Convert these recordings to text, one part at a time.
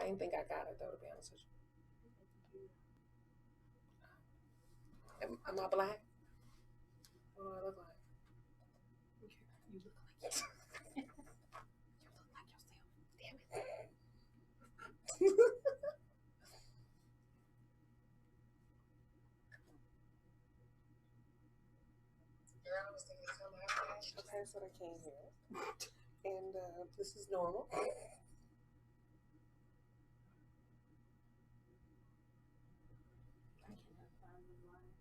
didn't think I got it though, to be honest with you. Am I black? What do I look like? You look like you. You look like yourself. Damn it. Okay, so they came here, and this is normal. I cannot find the line.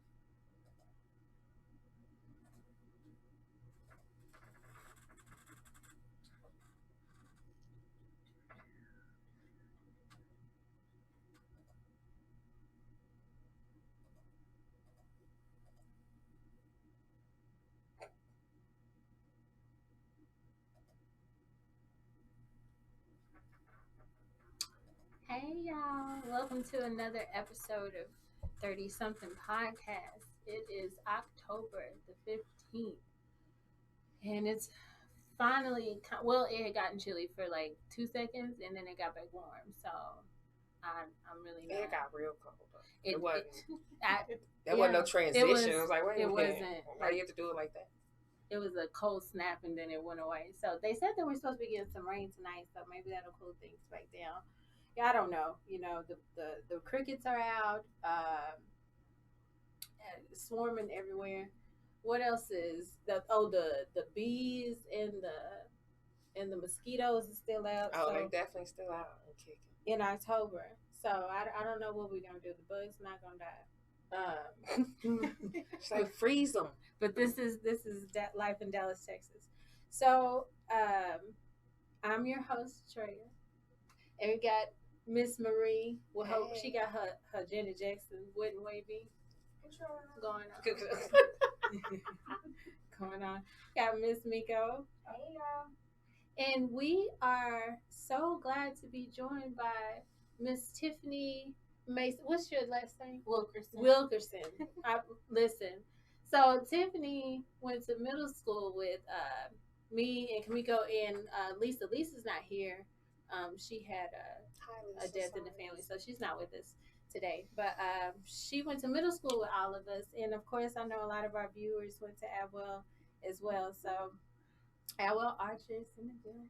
Hey y'all, welcome to another episode of 30 something podcast. It is October the 15th, and it's finally, well, it had gotten chilly for like 2 seconds and then it got back warm, so I'm really not. It got real cold though. It wasn't. There wasn't no transition. It was like, wait a minute. Wasn't. Why you have to do it like that? It was a cold snap and then it went away. So they said that we're supposed to be getting some rain tonight, so maybe that'll cool things back down. Yeah, I don't know. You know, the crickets are out, swarming everywhere. What else is the bees and the mosquitoes is still out. Oh, so they definitely still out and kicking in October. So I don't know what we're gonna do. The bugs not gonna die. It's like freeze them. But this is life in Dallas, Texas. So I'm your host Treya, and we got Miss Marie. Well, hope she got her Janet Jackson wet and wavy going on. Going on. Got Miss Miko. Hey y'all. And we are so glad to be joined by Miss Tiffany Mason. What's your last name? Wilkerson. Listen. So Tiffany went to middle school with me and Kamiko and Lisa. Lisa's not here. She had a death in the family, so she's not with us today. But she went to middle school with all of us, and of course, I know a lot of our viewers went to Adwell as well. So Adwell Archers in the building.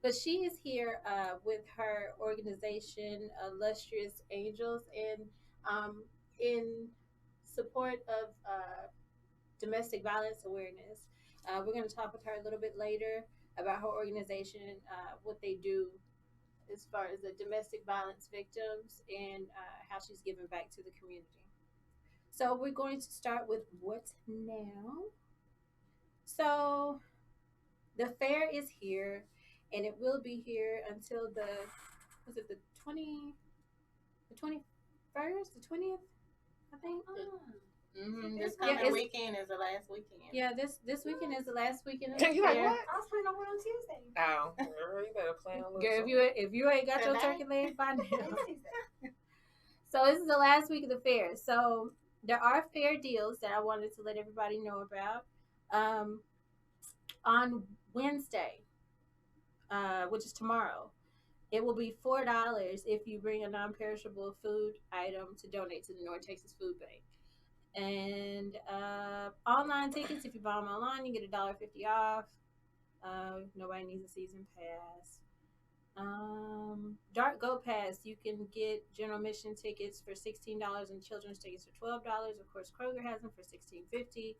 But she is here with her organization, Illustrious Angels, and in support of domestic violence awareness. We're going to talk with her a little bit later about her organization, what they do as far as the domestic violence victims, and how she's giving back to the community. So we're going to start with what now? So the fair is here, and it will be here until the 21st, the 20th, I think. Mm-hmm. This coming weekend is the last weekend. Yeah, this weekend is the last weekend. You like what? I was planning on one on Tuesday. Oh, girl, you better plan on girl, if you ain't got your turkey leg by now. So this is the last week of the fair. So there are fair deals that I wanted to let everybody know about. On Wednesday, which is tomorrow, it will be $4 if you bring a non-perishable food item to donate to the North Texas Food Bank. And online tickets, if you buy them online, you get $1.50 off. Nobody needs a season pass. Dark Go Pass, you can get general admission tickets for $16 and children's tickets for $12. Of course, Kroger has them for $16.50.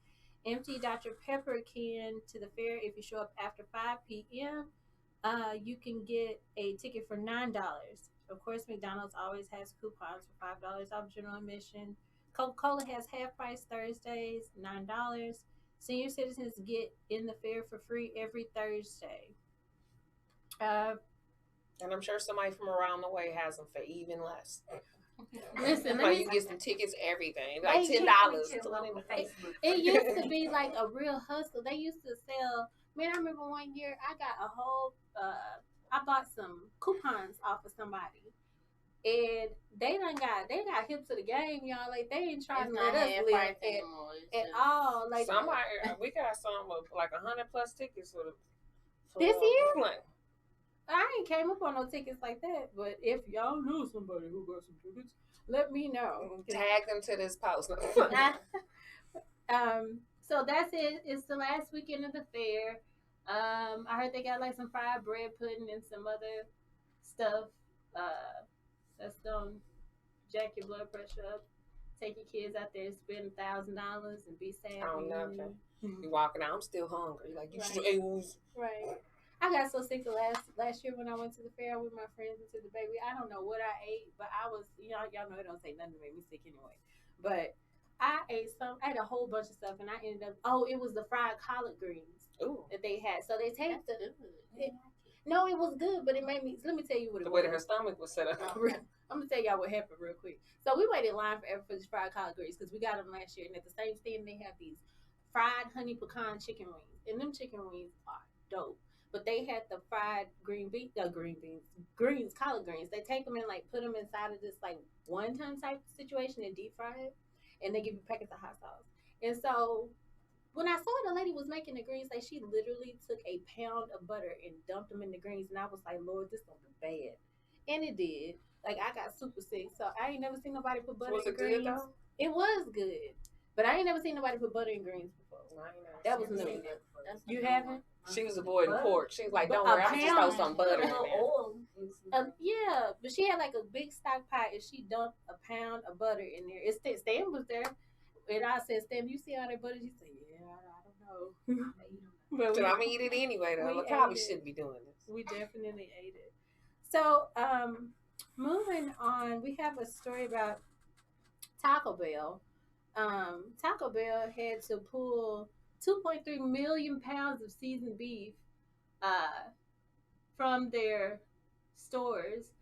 Empty Dr. Pepper can to the fair if you show up after 5 p.m. You can get a ticket for $9. Of course, McDonald's always has coupons for $5 off general admission. Coca-Cola has half price Thursdays, $9. Senior citizens get in the fair for free every Thursday. And I'm sure somebody from around the way has them for even less. Listen, like you get some tickets, everything, like $10. It used to be like a real hustle. They used to sell. Man, I remember one year I got a whole. I bought some coupons off of somebody, and they got hip to the game, y'all. Like they ain't trying to let us live at all. Like somebody, we got some of like 100+ tickets for this year. I ain't came up on no tickets like that. But if y'all know somebody who got some tickets, let me know. Tag them to this post. So that's it. It's the last weekend of the fair. I heard they got like some fried bread pudding and some other stuff. That's gonna jack your blood pressure up. Take your kids out there and spend $1,000 and be sad. Oh, nothing. You walking out, I'm still hungry. Like you right. I got so sick of last year when I went to the fair with my friends and to the baby. I don't know what I ate, but I was, y'all know it don't say nothing to make me sick anyway. But I ate I had a whole bunch of stuff, and I ended up. Oh, it was the fried collard greens that they had. So they take no, it was good, but it made me. Let me tell you what it was. The way that her stomach was set up. I'm gonna tell y'all what happened real quick. So we waited in line forever for these fried collard greens because we got them last year, and at the same stand they have these fried honey pecan chicken wings, and them chicken wings are dope. But they had the fried greens, collard greens. They take them and like put them inside of this like one-ton type situation and deep fry it, and they give you packets of hot sauce. And so when I saw the lady was making the greens, like she literally took a pound of butter and dumped them in the greens, and I was like, Lord, this gonna be bad. And it did. Like I got super sick, so I ain't never seen nobody put butter in greens. Good, it was good, but I ain't never seen nobody put butter in greens before. That was new. You haven't? She was avoiding pork. She was like, "Don't worry, I'm just throw some butter in there." Yeah, but she had like a big stock pot, and she dumped a pound of butter in there. Stan was there, and I said, "Stan, you see all that butter?" She said, "Yeah, I don't know." But I'm gonna eat it anyway, though. I probably shouldn't be doing this. We definitely ate it. So, moving on, we have a story about Taco Bell. Taco Bell had to pull 2.3 million pounds of seasoned beef from their stores.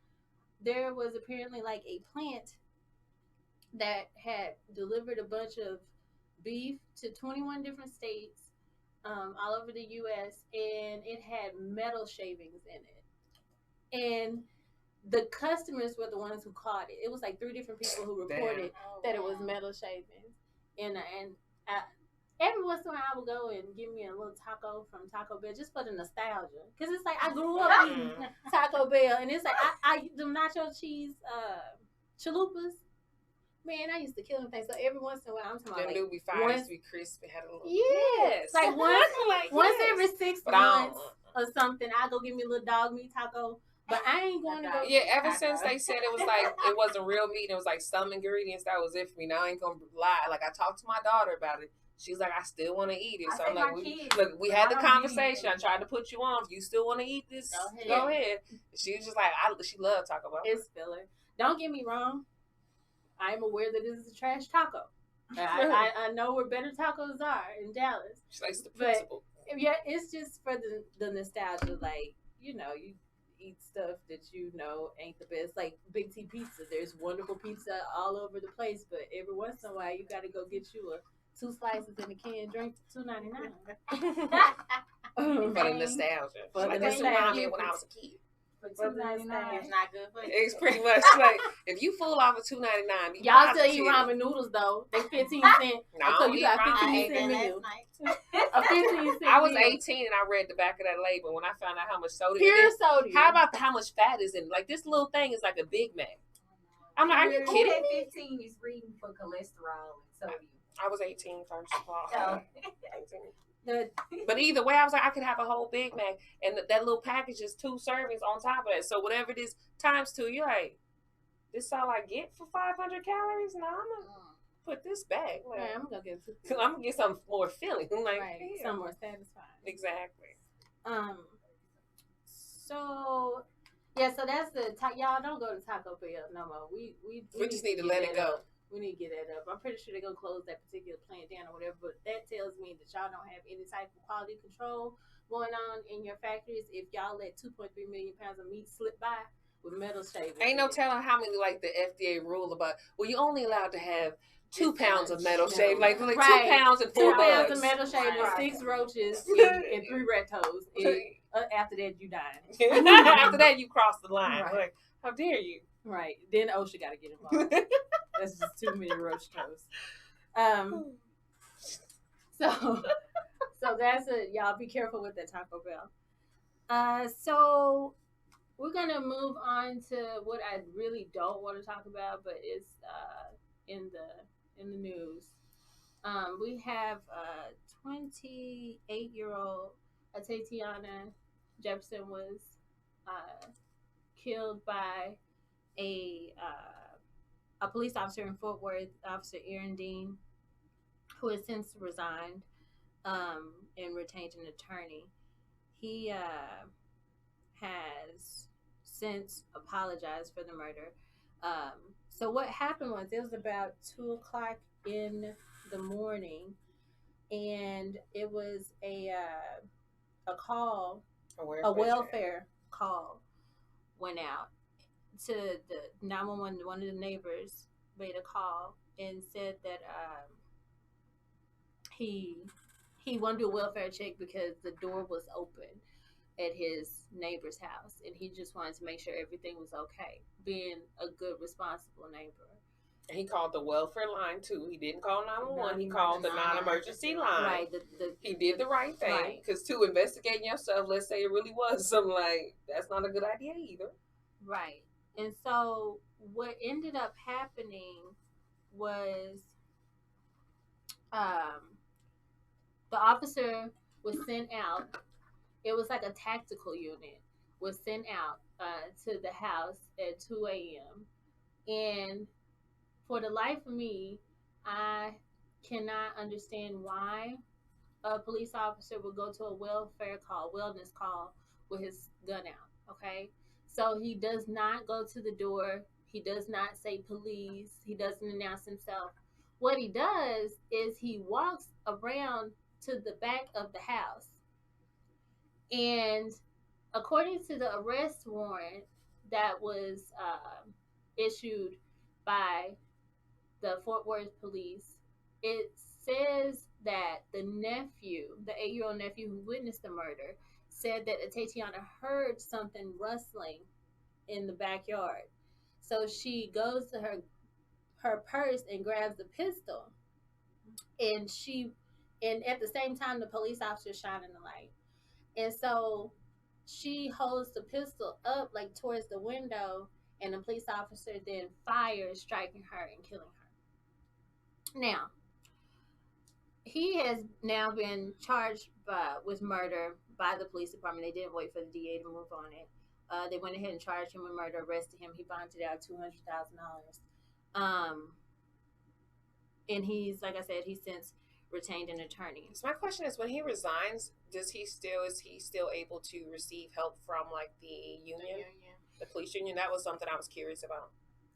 There was apparently like a plant that had delivered a bunch of beef to 21 different states all over the U.S., and it had metal shavings in it. And the customers were the ones who caught it. It was like 3 different people who reported that it was metal shavings. And every once in a while I would go and give me a little taco from Taco Bell just for the nostalgia. Because it's like I grew up eating Taco Bell. And it's like I the nacho cheese chalupas. Man, I used to kill them things. So every once in a while, I'm talking about them like be fine, sweet, crispy, had a little like once every 6 months or something, I go give me a little dog meat taco. But I ain't going to go. Yeah, ever since they said it was like it wasn't real meat, it was like some ingredients, that was it for me. Now I ain't gonna lie. Like I talked to my daughter about it. She's like, I still want to eat it. So I'm like, we had the conversation. I tried to put you on. If you still want to eat this, go ahead. She was just like, she loved Taco Bell. It's filler. Don't get me wrong. I am aware that this is a trash taco. I know where better tacos are in Dallas. She likes the principle. But yeah, it's just for the nostalgia. Like, you eat stuff that ain't the best. Like Big T Pizza. There's wonderful pizza all over the place, but every once in a while you got to go get you 2 slices in a can, drink for $2.99. For the nostalgia. Like this reminded me when I was a kid. $2.99 is not good for you. It's pretty much like if you fool off of $2.99, y'all still eat ramen noodles though. They 15 cents. No, you got 15 cent meal. A 15 cent. I was 18 and I read the back of that label when I found out how much sodium. Pure sodium. How about how much fat is in it? Like this little thing is like a Big Mac. I'm like, are you kidding me? 15 is reading for cholesterol and sodium. I was 18 first of all. Oh. 18. But either way, I was like, I could have a whole Big Mac, and that little package is 2 servings on top of that. So whatever it is times 2, you're like, this is all I get for 500 calories? No, I'm gonna put this back. Like, I'm gonna get I'm gonna get something more filling, like something more satisfying. Exactly. So that's the y'all don't go to Taco Bell no more. We just need to let it go. We need to get that up. I'm pretty sure they're going to close that particular plant down or whatever, but that tells me that y'all don't have any type of quality control going on in your factories if y'all let 2.3 million pounds of meat slip by with metal shavings. Ain't no telling how many, like, the FDA rule about, well, you're only allowed to have 2 pounds of metal shave, like 2 pounds and 4 bugs. 2 pounds of metal shaving, 6 roaches, and 3 rat toes. After that, you die. After that, you cross the line. Right. Like, how dare you? Right. Then OSHA got to get involved. That's just too many roach toes. So that's it. Y'all be careful with that Taco Bell. So we're gonna move on to what I really don't want to talk about, but it's in the news. We have 28-year-old Tatiana Jefferson was killed by a police officer in Fort Worth, Officer Aaron Dean, who has since resigned and retained an attorney. He has since apologized for the murder. So what happened was it was about 2:00 in the morning, and it was a call, a welfare call went out to the 911. One of the neighbors made a call and said that he wanted to do a welfare check because the door was open at his neighbor's house, and he just wanted to make sure everything was okay, being a good, responsible neighbor. And he called the welfare line too. He didn't call 911. He called the non-emergency line. Right. He did the right thing. Because to investigating yourself, let's say it really was something like, that's not a good idea either. Right. And so what ended up happening was the officer was sent out. It was like a tactical unit was sent out to the house at 2 a.m. And for the life of me, I cannot understand why a police officer would go to a wellness call with his gun out, okay? So he does not go to the door. He does not say police. He doesn't announce himself. What he does is he walks around to the back of the house. And according to the arrest warrant that was issued by the Fort Worth police, it says that the nephew, the 8-year-old nephew who witnessed the murder, said that Tatiana heard something rustling in the backyard. So she goes to her purse and grabs a pistol. And at the same time, the police officer shining the light. And so she holds the pistol up like towards the window, and the police officer then fires, striking her and killing her. Now, he has now been charged with murder by the police department. They didn't wait for the DA to move on it. They went ahead and charged him with murder, arrested him. He bonded out $200,000. And he's, like I said, he's since retained an attorney. So my question is, when he resigns, is he still able to receive help from like the union, the police union? That was something I was curious about.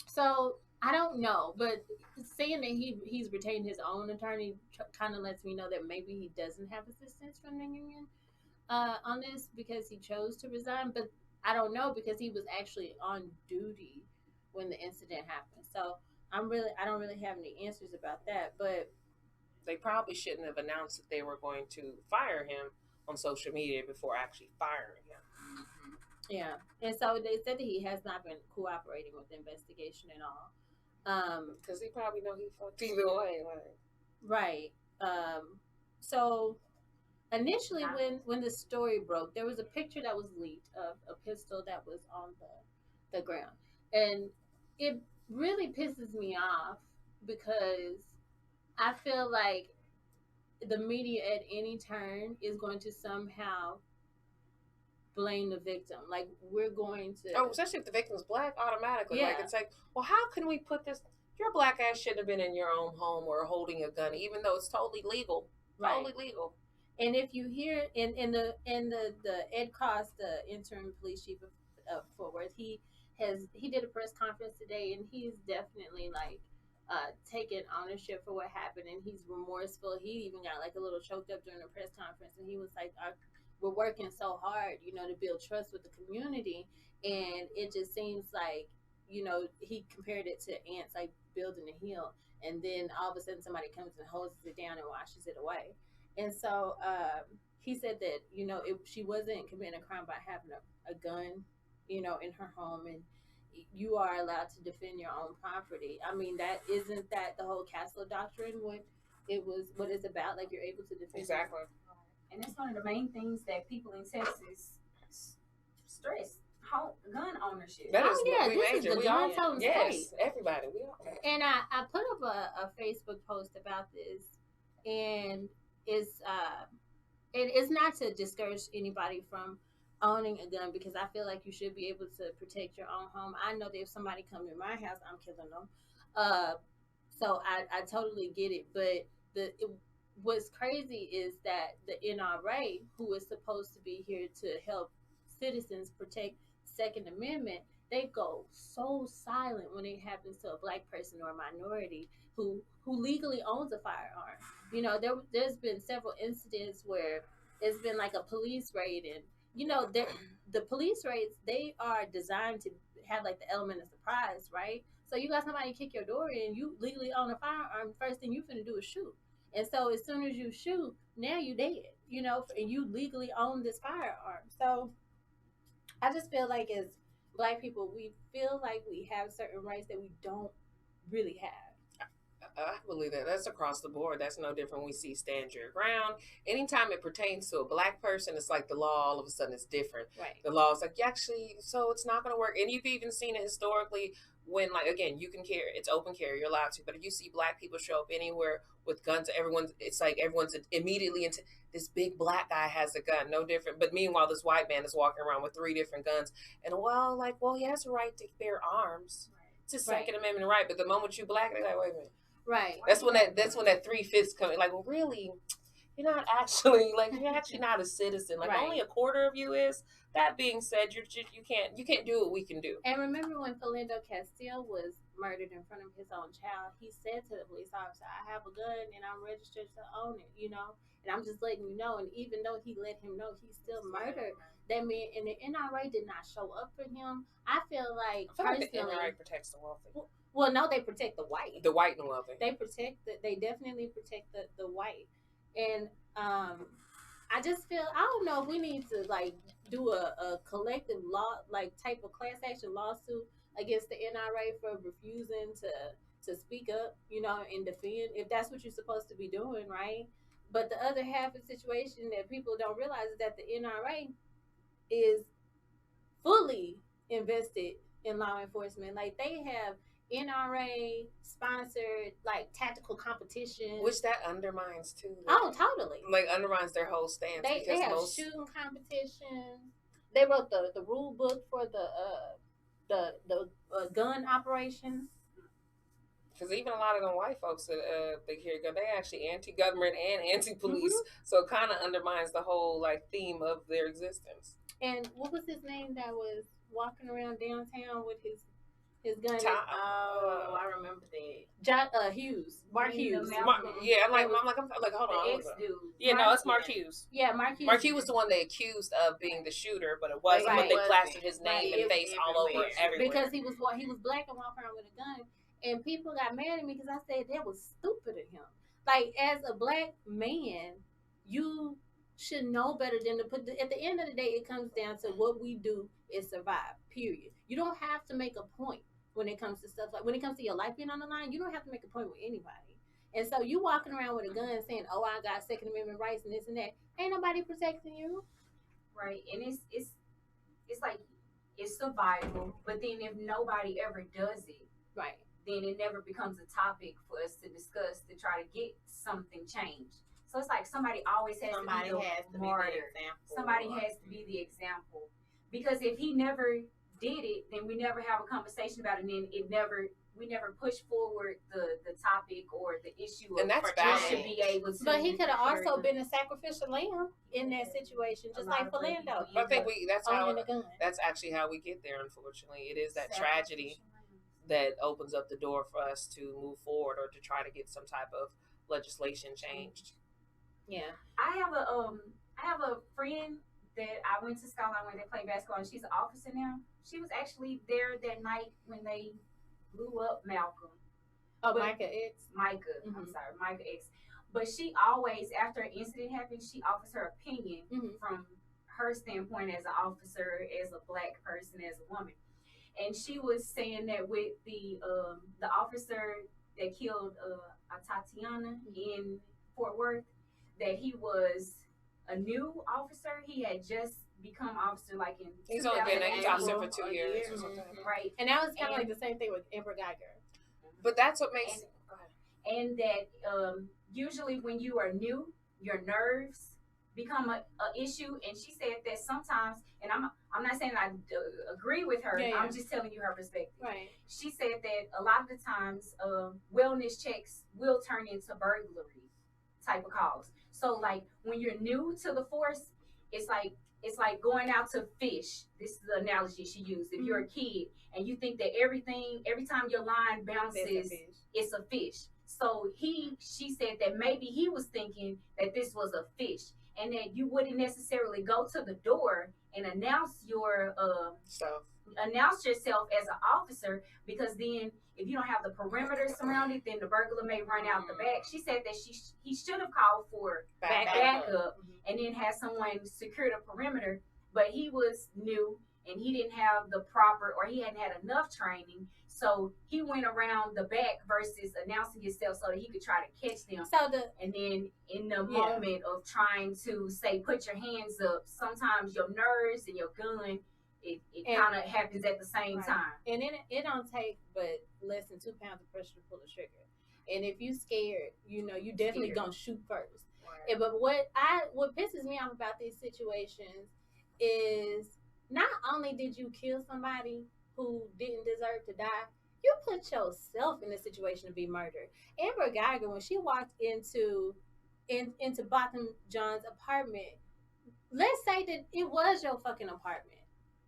So I don't know, but saying that he's retained his own attorney kind of lets me know that maybe he doesn't have assistance from the union on this because he chose to resign. But I don't know because he was actually on duty when the incident happened. So I don't really have any answers about that. But they probably shouldn't have announced that they were going to fire him on social media before actually firing him. Yeah, and so they said that he has not been cooperating with the investigation at all. Because he probably know he fucked either way. Right. So initially when the story broke, there was a picture that was leaked of a pistol that was on the ground. And it really pisses me off because I feel like the media at any turn is going to somehow blame the victim. Like, we're going to... Oh, especially if the victim's black, automatically. Yeah. Like, it's like, well, how can we put this... Your black ass shouldn't have been in your own home or holding a gun, even though it's totally legal. Right. Totally legal. And if you hear... In the Ed Cross, the interim police chief of Fort Worth, he did a press conference today, and he's definitely, like, taking ownership for what happened, and he's remorseful. He even got, like, a little choked up during the press conference, and he was like... We're working so hard, to build trust with the community. And it just seems like, he compared it to ants, like building a hill. And then all of a sudden somebody comes and hoses it down and washes it away. And so he said that, she wasn't committing a crime by having a gun, in her home. And you are allowed to defend your own property. I mean, isn't that the whole Castle Doctrine, what it's about? Like, you're able to defend. Exactly. And that's one of the main things that people in Texas stress. gun ownership. That is this is the gun toting state. Everybody. We all. And I put up a Facebook post about this, and it's not to discourage anybody from owning a gun, because I feel like you should be able to protect your own home. I know that if somebody comes to my house, I'm killing them. So I totally get it. But what's crazy is that the NRA, who is supposed to be here to help citizens protect Second Amendment, they go so silent when it happens to a black person or a minority who legally owns a firearm. You know, there's been several incidents where it's been like a police raid, and you know, the police raids, they are designed to have like the element of surprise, right? So you got somebody kick your door in, you legally own a firearm, first thing you finna do is shoot. And so as soon as you shoot, now you dead, you know, and you legally own this firearm. So I just feel like as black people, we feel like we have certain rights that we don't really have. I believe that. That's across the board. That's no different. We see stand your ground. Anytime it pertains to a black person, it's like the law all of a sudden is different. Right. The law is like, actually, so it's not going to work. And you've even seen it historically when, like, again, you can carry, it's open carry, you're allowed to. But if you see black people show up anywhere with guns, it's like everyone's immediately into this big black guy has a gun, no different. But meanwhile, this white man is walking around with 3 different guns. And, well, he has a right to bear arms. It's a Second Amendment right. But the moment you black, they're like, wait a minute. Right. That's when that 3/5 come in. Like, well, really, you're actually not a citizen. Like, only a quarter of you is. That being said, you can't do what we can do. And remember when Philando Castile was murdered in front of his own child, he said to the police officer, "I have a gun and I'm registered to own it," you know, and I'm just letting you know. And even though he let him know, he still murdered that man. And the NRA did not show up for him. I feel like the NRA protects the wealthy. Well, no, they protect the white. The white and wealthy. They definitely protect the white. And I just feel, I don't know if we need to like do a collective law, like type of class action lawsuit against the NRA for refusing to speak up, you know, and defend, if that's what you're supposed to be doing, right? But the other half of the situation that people don't realize is that the NRA is fully invested in law enforcement. Like, they have NRA sponsored like tactical competition, which that undermines too. Oh, totally. Like, undermines their whole stance. They have shooting competitions. They wrote the rule book for the gun operations. Because even a lot of them white folks that they carry gun, they actually anti-government and anti-police. So it kind of undermines the whole like theme of their existence. And what was his name that was walking around downtown with his gun? I remember that. Hughes. Mark Hughes. I'm like, hold on. Ex-dude. Yeah, no, it's Mark Hughes. Yeah, Mark Hughes. Mark Hughes was the one they accused of being the shooter, but it wasn't. But they plastered his name and face all over everywhere. Because he was black and walking around with a gun. And people got mad at me because I said that was stupid of him. Like, as a black man, you should know better than to put. At the end of the day, it comes down to what we do is survive. Period. You don't have to make a point when it comes to stuff like when it comes to your life being on the line. You don't have to make a point with anybody. And so you walking around with a gun saying, "Oh, I got Second Amendment rights and this and that." Ain't nobody protecting you, right? And it's like it's survival. But then if nobody ever does it, right, then it never becomes a topic for us to discuss to try to get something changed. So it's like somebody always has to be the martyr. Somebody has to be the example. Because if he never did it, then we never have a conversation about it, and then we never push forward the topic or the issue. And that's bad. Should be able to. But he could have also been a sacrificial lamb in that situation, just like Philando. I think that's actually how we get there. Unfortunately, it is that tragedy that opens up the door for us to move forward or to try to get some type of legislation changed. Yeah, I have a friend that I went to Skyline when they played basketball, and she's an officer now. She was actually there that night when they blew up Malcolm. Oh, Micah X. I'm sorry, Micah X. But she always, after an incident happened, she offers her opinion from her standpoint as an officer, as a black person, as a woman. And she was saying that with the officer that killed Tatiana in Fort Worth, that he was a new officer. He had just become officer like in he's only been an officer for 2 years or something. Right. And that was kind of like the same thing with Amber Geiger. But that's what makes and that usually when you are new, your nerves become a issue. And she said that sometimes, and I'm not saying I agree with her. Yeah. I'm just telling you her perspective. Right. She said that a lot of the times, wellness checks will turn into burglary type of calls. So like when you're new to the force, it's like going out to fish. This is the analogy she used. If you're a kid and you think that every time your line bounces, it's a fish. So she said that maybe he was thinking that this was a fish, and that you wouldn't necessarily go to the door and announce yourself as an officer, because then if you don't have the perimeter surrounded, then the burglar may run out the back. She said that he should have called for backup and then had someone secure the perimeter, but he was new and he didn't have the proper, or he hadn't had enough training. So he went around the back versus announcing himself so that he could try to catch them. And then in the moment of trying to say, put your hands up, sometimes your nerves and your gun, it kind of happens at the same time. And it don't take but less than 2 pounds of pressure to pull the trigger. And if you scared, you definitely gonna shoot first. Right. And, but what pisses me off about these situations is not only did you kill somebody who didn't deserve to die, you put yourself in a situation to be murdered. Amber Geiger, when she walked into Botham John's apartment, let's say that it was your fucking apartment,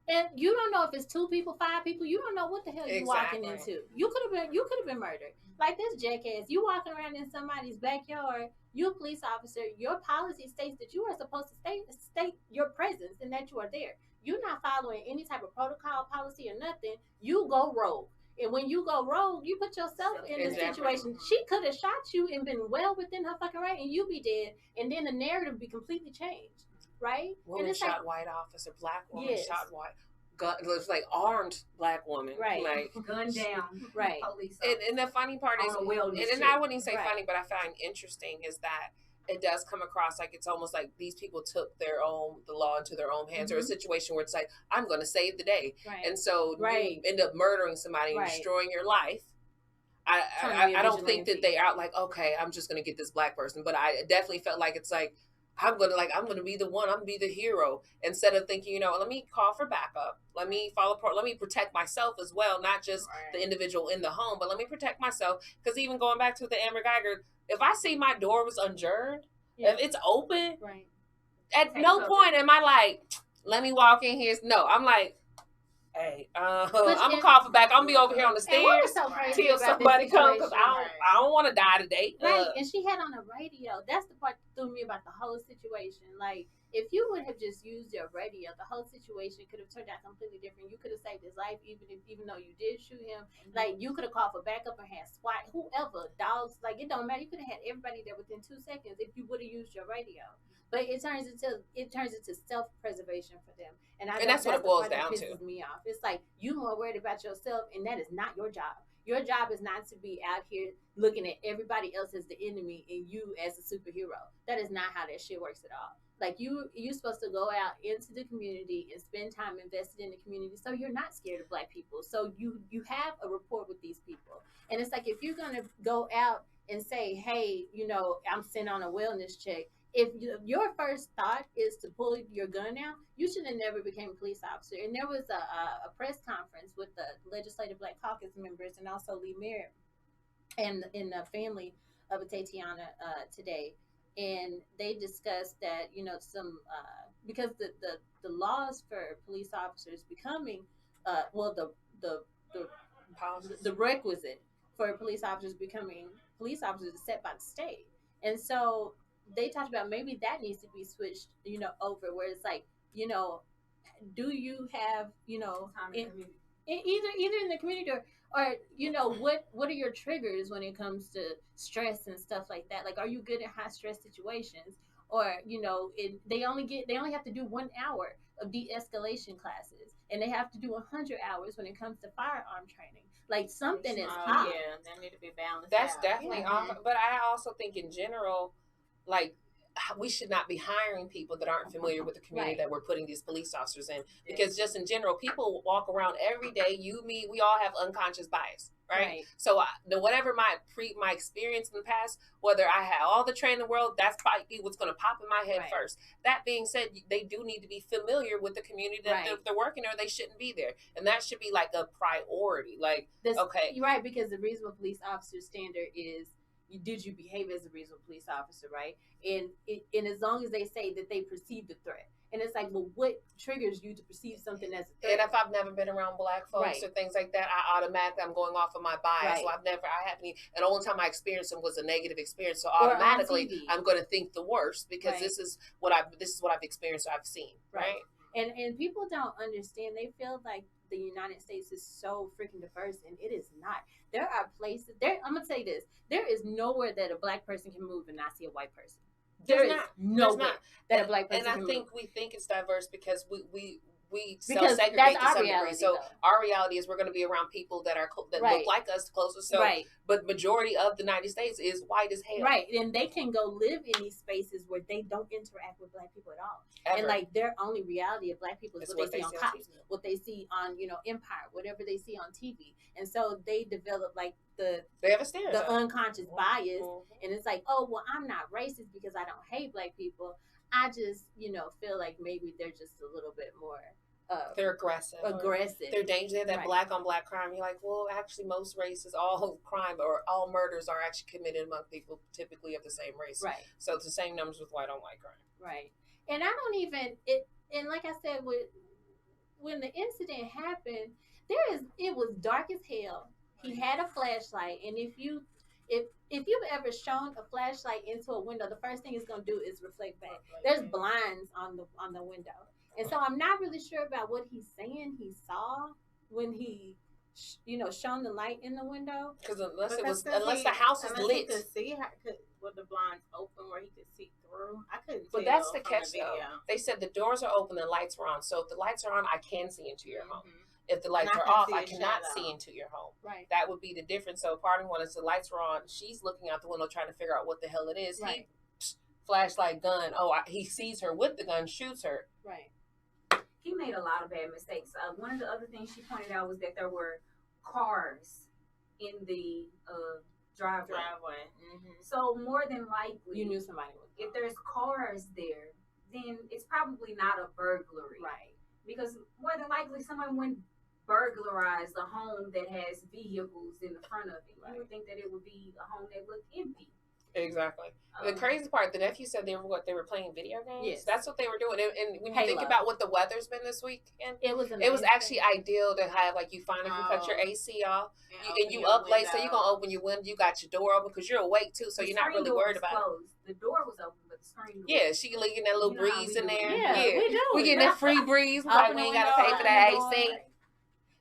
and you don't know if it's 2 people, 5 people, you don't know what the hell you're walking into. You could have been murdered. Like this jackass, you walking around in somebody's backyard, you're a police officer, your policy states that you are supposed to state your presence and that you are there. You're not following any type of protocol, policy, or nothing. You go rogue. And when you go rogue, you put yourself in a situation. She could have shot you and been well within her fucking right, and you be dead. And then the narrative be completely changed, right? Woman shot white officer, black woman shot white. Gun, it was like armed black woman, right? Like gunned down, right? Police. And the funny part is, and I wouldn't even say funny, but I find interesting is that it does come across like it's almost like these people took the law into their own hands, or a situation where it's like, I'm going to save the day. Right. And so you end up murdering somebody and destroying your life. I don't think that they are like, okay, I'm just going to get this black person. But I definitely felt like it's like, I'm going to be the one, I'm going to be the hero, instead of thinking, let me call for backup. Let me let me protect myself as well, not just the individual in the home, but let me protect myself. Because even going back to the Amber Geiger, if I see my door was adjourned, if it's open, at no point am I like, let me walk in here. No, I'm like, hey, I'm gonna call for back. I'm gonna be over here on the stairs till somebody comes, because I don't want to die today. Right, and she had on the radio. That's the part that threw me about the whole situation. Like, if you would have just used your radio, the whole situation could have turned out completely different. You could have saved his life, even though you did shoot him. Like, you could have called for backup and had SWAT, whoever, dogs. Like, it don't matter. You could have had everybody there within 2 seconds if you would have used your radio. But it turns into self-preservation for them, and that's what it boils down to. Pisses me off. It's like, you more worried about yourself, and that is not your job. Your job is not to be out here looking at everybody else as the enemy and you as a superhero. That is not how that shit works at all. Like, you're supposed to go out into the community and spend time invested in the community, so you're not scared of black people. So you have a rapport with these people, and it's like, if you're gonna go out and say, hey, I'm sent on a wellness check. If your first thought is to pull your gun out, you should have never became a police officer. And there was a press conference with the Legislative Black Caucus members and also Lee Merritt and in the family of Tatiana today. And they discussed that, because the laws for police officers becoming, the requisite for police officers becoming police officers is set by the state. And so they talked about maybe that needs to be switched, over, where it's like, do you have, either in the community or what are your triggers when it comes to stress and stuff like that? Like, are you good in high stress situations? Or, they only have to do 1 hour of de-escalation classes, and they have to do 100 hours when it comes to firearm training. Like, something is off. Yeah, that need to be balanced. That's definitely off. But I also think in general, like, we should not be hiring people that aren't familiar with the community that we're putting these police officers in. Because just in general, people walk around every day. You, me, we all have unconscious bias, right? So whatever my experience in the past, whether I had all the training in the world, that's probably what's going to pop in my head first. That being said, they do need to be familiar with the community that they're working in, or they shouldn't be there. And that should be like a priority. Like, okay. You're right, because the reasonable police officer standard is, did you behave as a reasonable police officer, right? And as long as they say that they perceive the threat. And it's like, well, what triggers you to perceive something as a threat? And if I've never been around black folks or things like that, I'm going off of my bias. So and the only time I experienced them was a negative experience. So automatically I'm going to think the worst, because this is what I've experienced or I've seen. Right. And people don't understand. They feel like the United States is so freaking diverse, and it is not. There are places I'm going to say this. There is nowhere that a black person can move and not see a white person. There's not that a black person can move. And I think we think it's diverse because we self-segregate to some degree. So our reality is we're going to be around people that look like us closer. So, but majority of the United States is white as hell. Right, and they can go live in these spaces where they don't interact with black people at all. Ever. And like their only reality of black people is what they see on Cops, what they see on Empire, whatever they see on TV. And so they develop like they have a stereotype, the unconscious bias, and it's like, oh well, I'm not racist because I don't hate black people. I just, feel like maybe they're just a little bit more. They're aggressive. They're dangerous. That black on black crime. You're like, well, actually, most races, all crime or all murders are actually committed among people typically of the same race. Right. So it's the same numbers with white on white crime. Right. And I don't even And like I said, when the incident happened, it was dark as hell. He had a flashlight, and if you've ever shown a flashlight into a window, the first thing it's going to do is reflect back. There's blinds on the window. And so I'm not really sure about what he's saying he saw when he, shone the light in the window. Because unless the house is lit. He could see with the blinds open where he could see through. I couldn't But that's the catch, though. They said the doors are open and lights were on. So if the lights are on, I can see into your home. If the lights are off, I cannot see into your home. Right. That would be the difference. So part of me wanted the lights were on. She's looking out the window trying to figure out what the hell it is. Right. Flashlight, gun. He sees her with the gun, shoots her. Right. He made a lot of bad mistakes. One of the other things she pointed out was that there were cars in the driveway. So more than likely, you knew somebody was if there's cars there, then it's probably not a burglary. Right. Because more than likely someone wouldn't burglarize a home that has vehicles in the front of it. You would think that it would be a home that looked empty. Exactly. The crazy part, the nephew said they were playing video games. Yes. That's what they were doing. And when you think about what the weather's been this weekend, it was actually ideal to have, like, you finally cut your AC off, and you up late, so you're going to open your window, you got your door open, because you're awake, too, so you're not really worried about it. The door was open, but the screen door. Yeah, she getting that little breeze in there. Yeah, we do. We getting that free breeze. We ain't got to pay for that AC.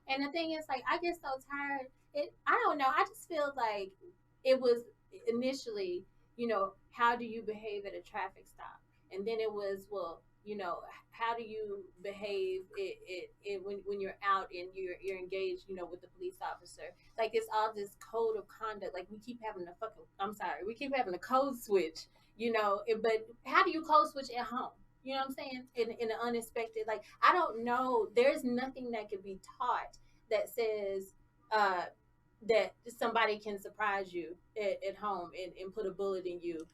And the thing is, like, I get so tired. I don't know. I just feel like it was initially, how do you behave at a traffic stop? And then it was, well, how do you behave when you're out and you're engaged, with the police officer? Like, it's all this code of conduct. Like, we keep having a code switch, but how do you code switch at home? You know what I'm saying? In an unexpected, like, I don't know. There's nothing that could be taught that says that somebody can surprise you at home and put a bullet in you.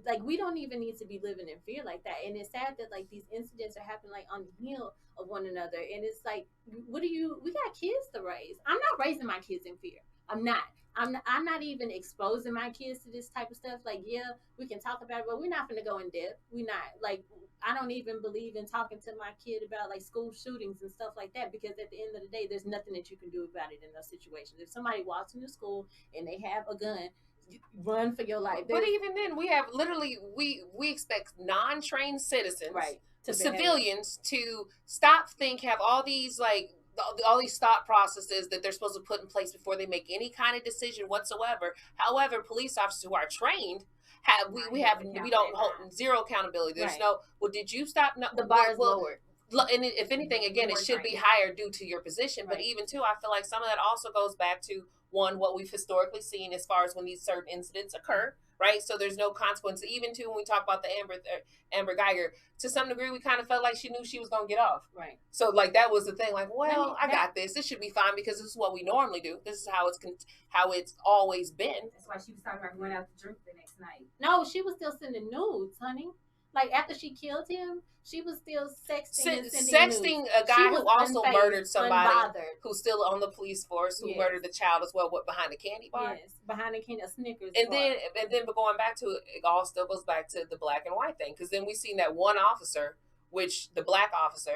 Like, we don't even need to be living in fear like that. And it's sad that, like, these incidents are happening, like, on the heel of one another. And it's like, we got kids to raise. I'm not raising my kids in fear. I'm not even exposing my kids to this type of stuff. Like, yeah, we can talk about it, but we're not going to go in depth. We're not, like, I don't even believe in talking to my kid about, like, school shootings and stuff like that, because at the end of the day, there's nothing that you can do about it in those situations. If somebody walks into school and they have a gun, run for your life. But even then, we have literally, we expect non-trained citizens, civilians, to have all these, like, all these thought processes that they're supposed to put in place before they make any kind of decision whatsoever. However, police officers who are trained we don't hold zero accountability. There's no, well, did you stop? No, the bar is lowered. And if anything, again, it should be higher due to your position. But even too, I feel like some of that also goes back to, one, what we've historically seen as far as when these certain incidents occur, right? So there's no consequence. Even too, when we talk about the Amber Geiger, to some degree, we kind of felt like she knew she was going to get off. Right. So like that was the thing. Like, well, I got this. This should be fine because this is what we normally do. This is how it's always been. That's why she was talking about going out to drink the next night. No, she was still sending nudes, honey. Like after she killed him, she was still sexting a guy who also murdered somebody unbothered. Who's still on the police force, who murdered the child as well. What, behind the candy bar? Yes, behind the candy, a Snickers and bar. But going back to it, it all still goes back to the black and white thing. Because then we seen that one officer, which the black officer,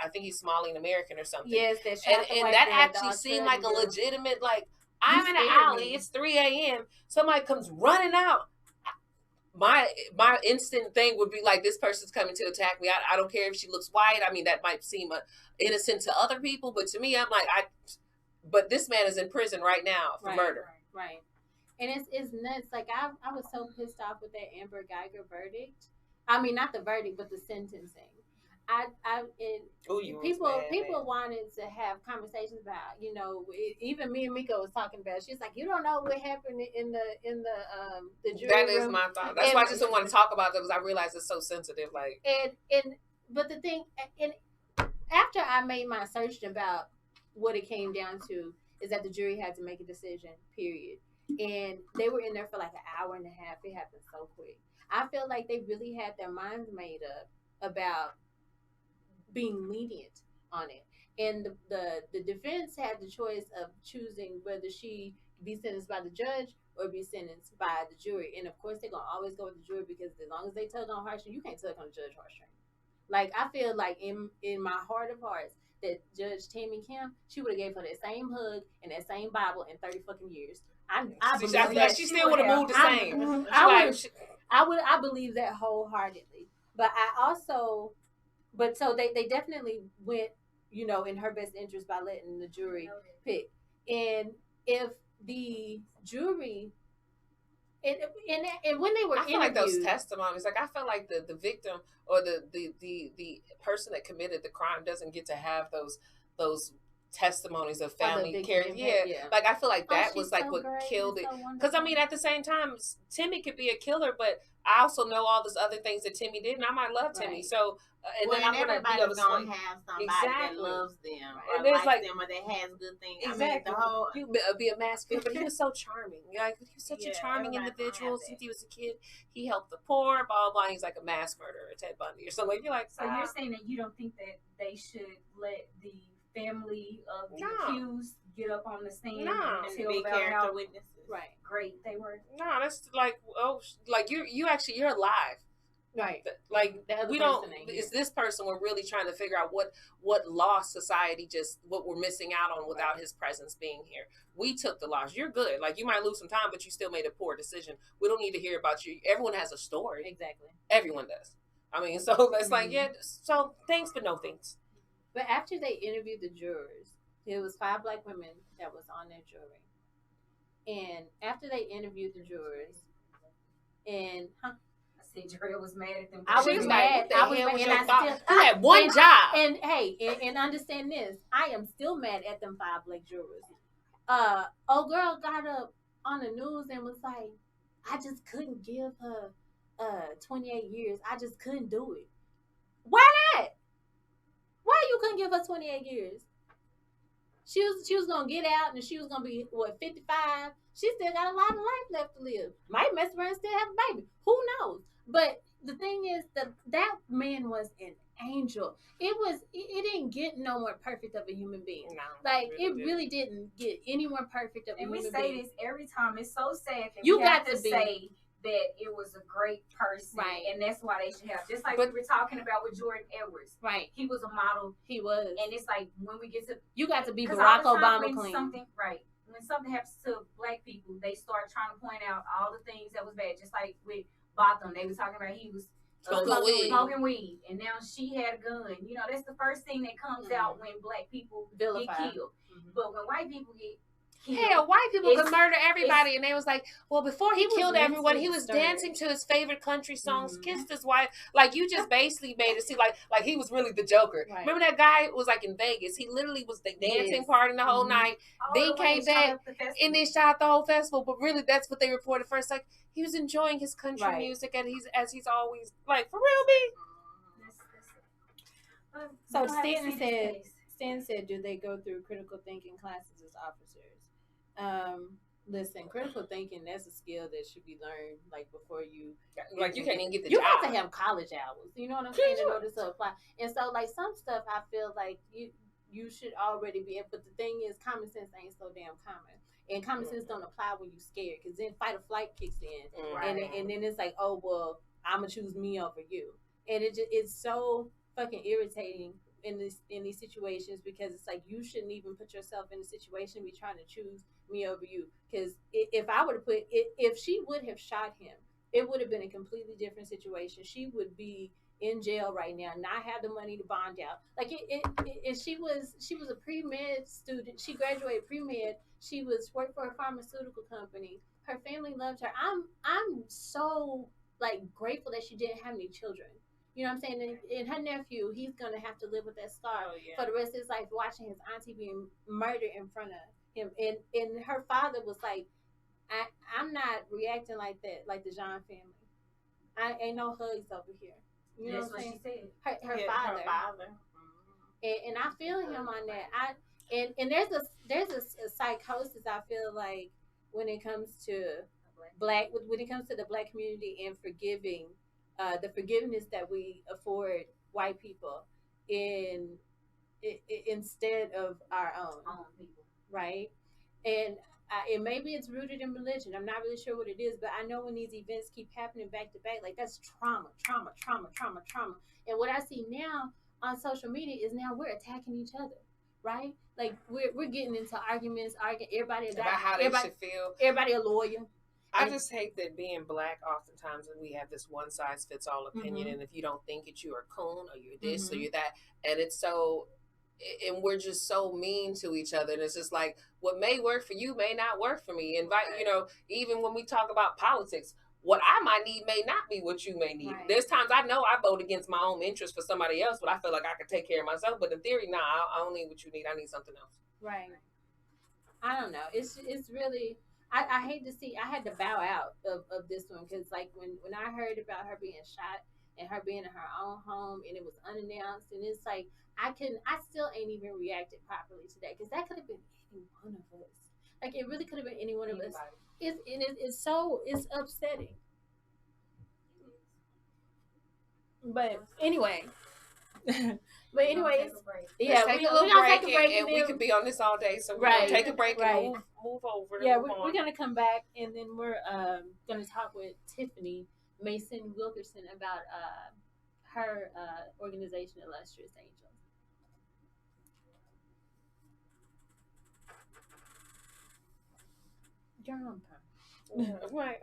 I think he's Somali American or something. Yes, and that actually seemed like a legitimate, like, I'm in an alley, it's 3 a.m. Somebody comes running out. My instant thing would be like, this person's coming to attack me. I don't care if she looks white. I mean, that might seem innocent to other people, but to me, I'm like, but this man is in prison right now for murder. Right. And it's nuts. Like I was so pissed off with that Amber Geiger verdict. I mean, not the verdict, but the sentencing. People wanted to have conversations about, even me and Miko was talking about. She's like, you don't know what happened in the jury That room. is my thought. That's why I just don't want to talk about it, because I realize it's so sensitive. Like, but the thing, and after I made my search about what it came down to, is that the jury had to make a decision. Period. And they were in there for like an hour and a half. It happened so quick. I feel like they really had their minds made up about being lenient on it, and the defense had the choice of choosing whether she be sentenced by the judge or be sentenced by the jury. And of course, they're gonna always go with the jury, because as long as they tug on heartstrings, you can't tug on the judge heartstrings. Like, I feel like in my heart of hearts that Judge Tammy Kim, she would have gave her that same hug and that same Bible in 30 fucking years. I believe that she still would have moved the same. I believe that wholeheartedly. But so they definitely went, in her best interest by letting the jury pick. And if the jury, and when they were, I feel like those testimonies, like, I felt like the victim or the person that committed the crime doesn't get to have those testimonies of family care. Yeah. Like, I feel like that was like what killed it. Because I mean, at the same time, Timmy could be a killer, but I also know all these other things that Timmy did, and I might love Timmy. So, then I'm gonna have somebody that loves them, or and likes them, or that has good things. Exactly. I mean, you be a mass killer, but he was so charming. Like, he was such a charming individual. Since he was a kid, he helped the poor. Blah blah. He's like a mass murderer, Ted Bundy, or something. Like, you're like, so you're saying that you don't think that they should let the family of the accused get up on the stand and be character witnesses? Right. Great. They were. No, that's like, you're alive. Right. Like, we don't, is this person, we're really trying to figure out what loss society what we're missing out on without his presence being here. We took the loss. You're good. Like, you might lose some time, but you still made a poor decision. We don't need to hear about you. Everyone has a story. Exactly. Everyone does. I mean, so that's like, so thanks, but no thanks. But after they interviewed the jurors, there was 5 black women that was on their jury. And after they interviewed the jurors, and Drea was mad at them. I was mad. You had one job. And hey, and understand this, I am still mad at them 5 black jurors. Old girl got up on the news and was like, I just couldn't give her 28 years. I just couldn't do it. Why not? Why you couldn't give her 28 years? She was gonna get out and she was gonna be 55. She still got a lot of life left to live. Might mess around and still have a baby. Who knows? But the thing is that man was an angel. It didn't get no more perfect of a human being. No, like it really didn't get any more perfect of a human being. And we say this every time. It's so sad that you we got have to say that it was a great person, right? And that's why they should have. Just like we were talking about with Jordan Edwards, right? He was a model. He was, and it's like when we get to you got to be Barack Obama clean. When something happens to black people, they start trying to point out all the things that was bad. Just like with Botham, they were talking about he was smoking weed, and now she had a gun. You know, that's the first thing that comes out when black people get killed. But when white people get Hell, white people could murder everybody, and they was like, well, before he killed everyone, he was dancing to his favorite country songs, kissed his wife. Like, you just basically made it seem like he was really the Joker. Right. Remember that guy was like in Vegas? He literally was the dancing party the whole night. Then came back and then shot the whole festival. But really, that's what they reported first. Like, he was enjoying his country music, and he's always like, for real, B. So Stan said, do they go through critical thinking classes as officers? Listen, critical thinking, that's a skill that should be learned, like, before you... Like, you can't even get the job. You have to have college hours, you know what I'm saying, in order to apply. And so, like, some stuff I feel like you should already be... But the thing is, common sense ain't so damn common. And common sense don't apply when you're scared, because then fight or flight kicks in. Right. And then it's like, oh, well, I'm going to choose me over you. And it's so fucking irritating in these situations, because it's like, you shouldn't even put yourself in a situation be trying to choose me over you. Because if I would have if she would have shot him, it would have been a completely different situation. She would be in jail right now, not have the money to bond out. Like, she was a pre-med student. She graduated pre-med. She worked for a pharmaceutical company. Her family loved her. I'm so, like, grateful that she didn't have any children. You know what I'm saying? And her nephew, he's going to have to live with that scar for the rest of his life, watching his auntie being murdered in front of him. And her father was like, I'm not reacting like that, like the Jean family. I ain't no hugs over here. You know what she said? Her father. And I feel him on that. And there's a psychosis, I feel like, when it comes to the Black community and forgiving. The forgiveness that we afford white people instead of our own people, right? And maybe it's rooted in religion. I'm not really sure what it is, but I know when these events keep happening back to back, like, that's trauma. And what I see now on social media is now we're attacking each other, right? Like, we're getting into arguments, everybody about how they should feel. Everybody a lawyer. I just hate that being Black, oftentimes we have this one size fits all opinion, and if you don't think it, you're a coon, or you're this, or you're that, and it's so, and we're just so mean to each other, and it's just like, what may work for you may not work for me. And even when we talk about politics, what I might need may not be what you may need. Right. There's times I know I vote against my own interest for somebody else, but I feel like I could take care of myself. But in theory, nah, I don't need what you need. I need something else. Right. I don't know. It's really. I hate to see. I had to bow out of this one, because, like, when I heard about her being shot and her being in her own home and it was unannounced, and it's like, I still ain't even reacted properly to that, because that could have been any one of us. Like, it really could have been any one of us. It's upsetting. But anyway. Yeah, take a little break, and we could be on this all day. So we're gonna take a break and move over. Yeah, we're gonna come back, and then we're gonna talk with Tiffany Mason Wilkerson about her organization, Illustrious Angels. Right.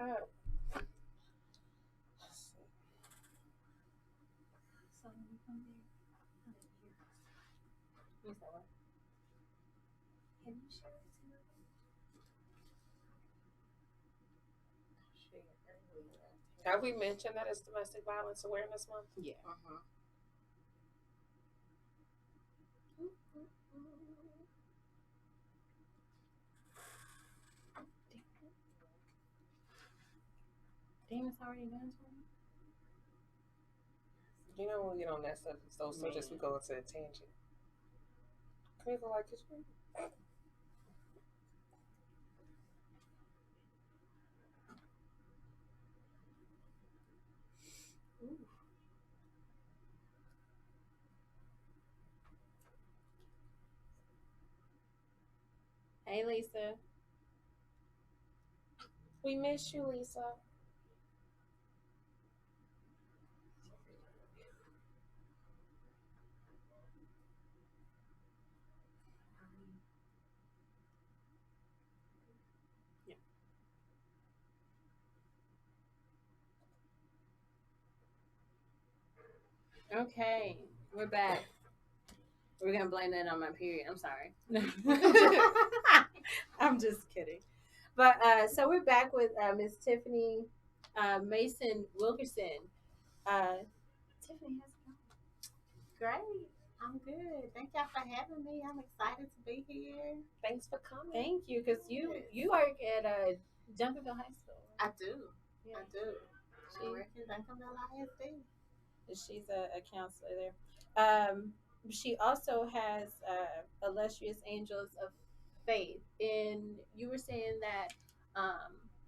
Have we mentioned that it's Domestic Violence Awareness Month? Yeah. Damn, it's already done. You know, when we get on that stuff, so just we go into a tangent. Can we go like this one? Hey, Lisa. We miss you, Lisa. Okay, we're back. We're gonna blame that on my period. I'm sorry. I'm just kidding. But so we're back with Miss Tiffany Mason Wilkerson. Tiffany, how's it going? Great. I'm good. Thank y'all for having me. I'm excited to be here. Thanks for coming. Thank you, because you work at Duncanville High School. I do. Yeah. I do. I work in Duncanville ISD. She's a counselor there. She also has Illustrious Angels of Faith. And you were saying that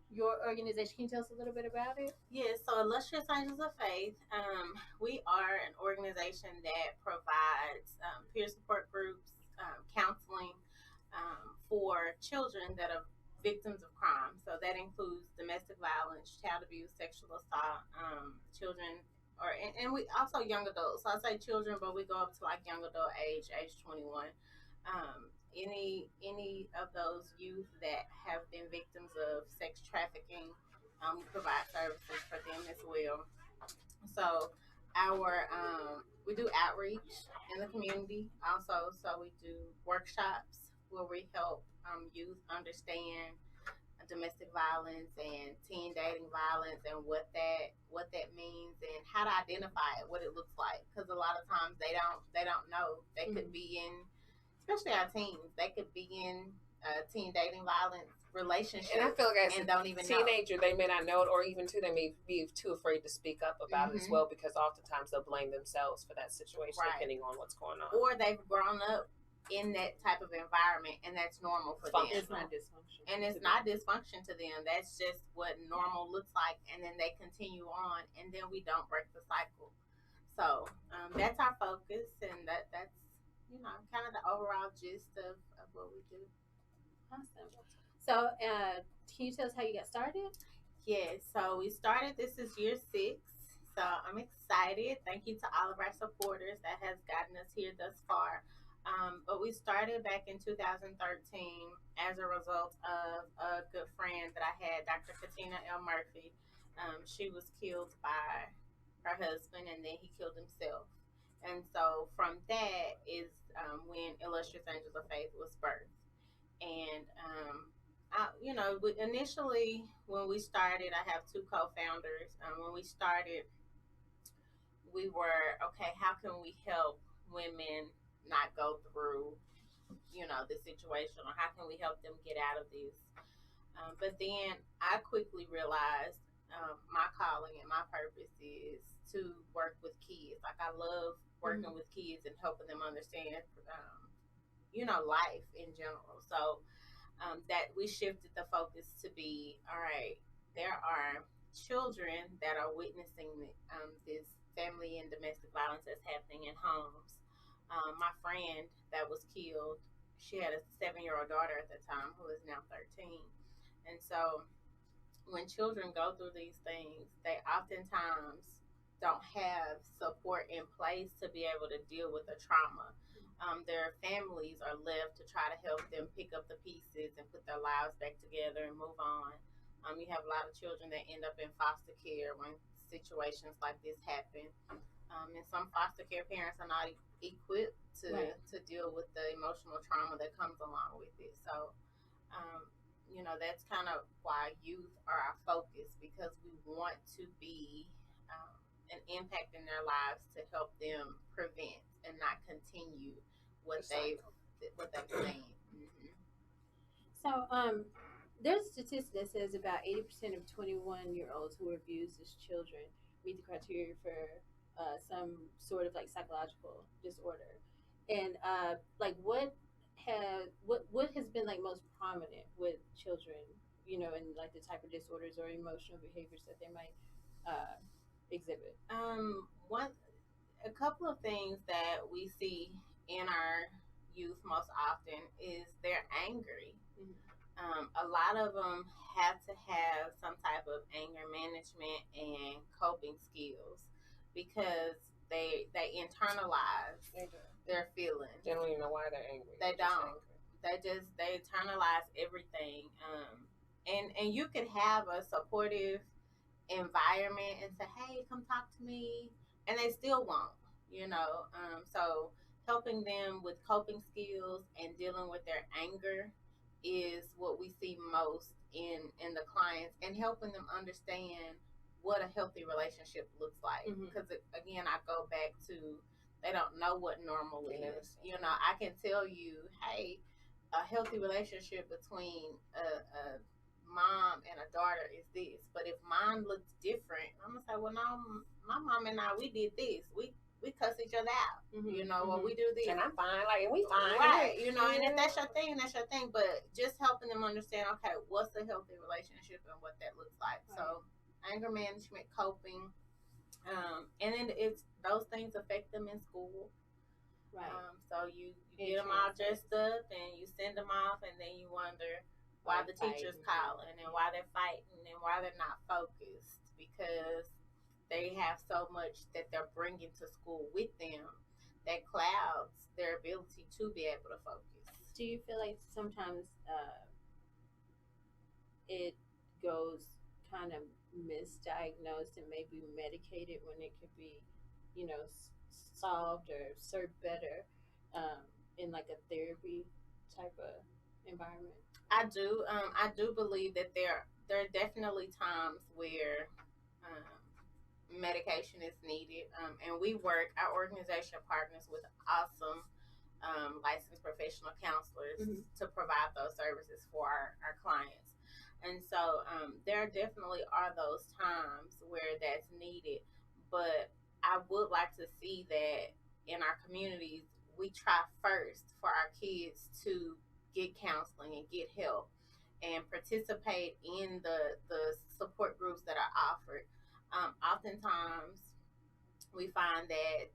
your organization, can you tell us a little bit about it? Yes, so Illustrious Angels of Faith, we are an organization that provides peer support groups, counseling for children that are victims of crime. So that includes domestic violence, child abuse, sexual assault, children, and we also young adults. So I say children, but we go up to like young adult age 21. Any of those youth that have been victims of sex trafficking, we provide services for them as well. So our we do outreach in the community also. So we do workshops where we help youth understand domestic violence and teen dating violence and what that means and how to identify it, what it looks like. Because a lot of times they don't know. They could be in, especially our teens, they could be in teen dating violence relationships, and I feel like as and don't even teenager know. they may not know it, or even too they may be too afraid to speak up about it as well, because oftentimes they'll blame themselves for that situation, depending on what's going on, or they've grown up in that type of environment and that's normal for them. It's not dysfunction. And it's not dysfunction to them. That's just what normal looks like, and then they continue on, and then we don't break the cycle. So that's our focus, and that's kind of the overall gist of what we do. Awesome. So can you tell us how you got started? Yes, so we started, this is year 6, so I'm excited. Thank you to all of our supporters that has gotten us here thus far. But we started back in 2013 as a result of a good friend that I had, Dr. Katina L. Murphy. She was killed by her husband, and then he killed himself. And so from that is when Illustrious Angels of Faith was birthed. And initially when we started, I have 2 co-founders. When we started, we were, okay, how can we help women not go through, the situation, or how can we help them get out of this? But then I quickly realized my calling and my purpose is to work with kids. Like, I love working with kids and helping them understand, life in general. So that we shifted the focus to be, all right, there are children that are witnessing this family and domestic violence that's happening in homes. My friend that was killed, she had a 7-year-old daughter at the time who is now 13. And so when children go through these things, they oftentimes don't have support in place to be able to deal with the trauma. Their families are left to try to help them pick up the pieces and put their lives back together and move on. You have a lot of children that end up in foster care when situations like this happen. And some foster care parents are not equipped to deal with the emotional trauma that comes along with it. So, that's kind of why youth are our focus, because we want to be an impact in their lives to help them prevent and not continue what they've seen. So, there's a statistic that says about 80% of 21-year-olds who are abused as children meet the criteria for some sort of like psychological disorder. And what has been like most prominent with children, and like the type of disorders or emotional behaviors that they might exhibit? A couple of things that we see in our youth most often is they're angry. A lot of them have to have some type of anger management and coping skills, because they internalize their feelings. They don't even know why they're angry. They don't. They internalize everything. And you could have a supportive environment and say, hey, come talk to me, and they still won't. So helping them with coping skills and dealing with their anger is what we see most in the clients, and helping them understand what a healthy relationship looks like. Because again, I go back to, they don't know what normal is. You know, I can tell you, hey, a healthy relationship between a mom and a daughter is this, but if mine looks different, I'm gonna say, well, no, my mom and I, we did this, we cuss each other out, you know, or we do this, and I'm fine, like, we fine, right? You know, and if that's your thing, that's your thing. But just helping them understand, okay, what's a healthy relationship and what that looks like. Right. So, anger management, coping, and then it's those things affect them in school. Right. So you get them all dressed up and you send them off, and then you wonder why the teacher's calling and why they're fighting and why they're not focused, because they have so much that they're bringing to school with them that clouds their ability to be able to focus. Do you feel like sometimes it goes kind of misdiagnosed and maybe medicated when it could be, you know, solved or served better in like a therapy type of environment? I do believe that there are definitely times where medication is needed, and our organization partners with awesome licensed professional counselors to provide those services for our clients. And so there definitely are those times where that's needed, but I would like to see that in our communities we try first for our kids to get counseling and get help and participate in the support groups that are offered. Oftentimes we find that,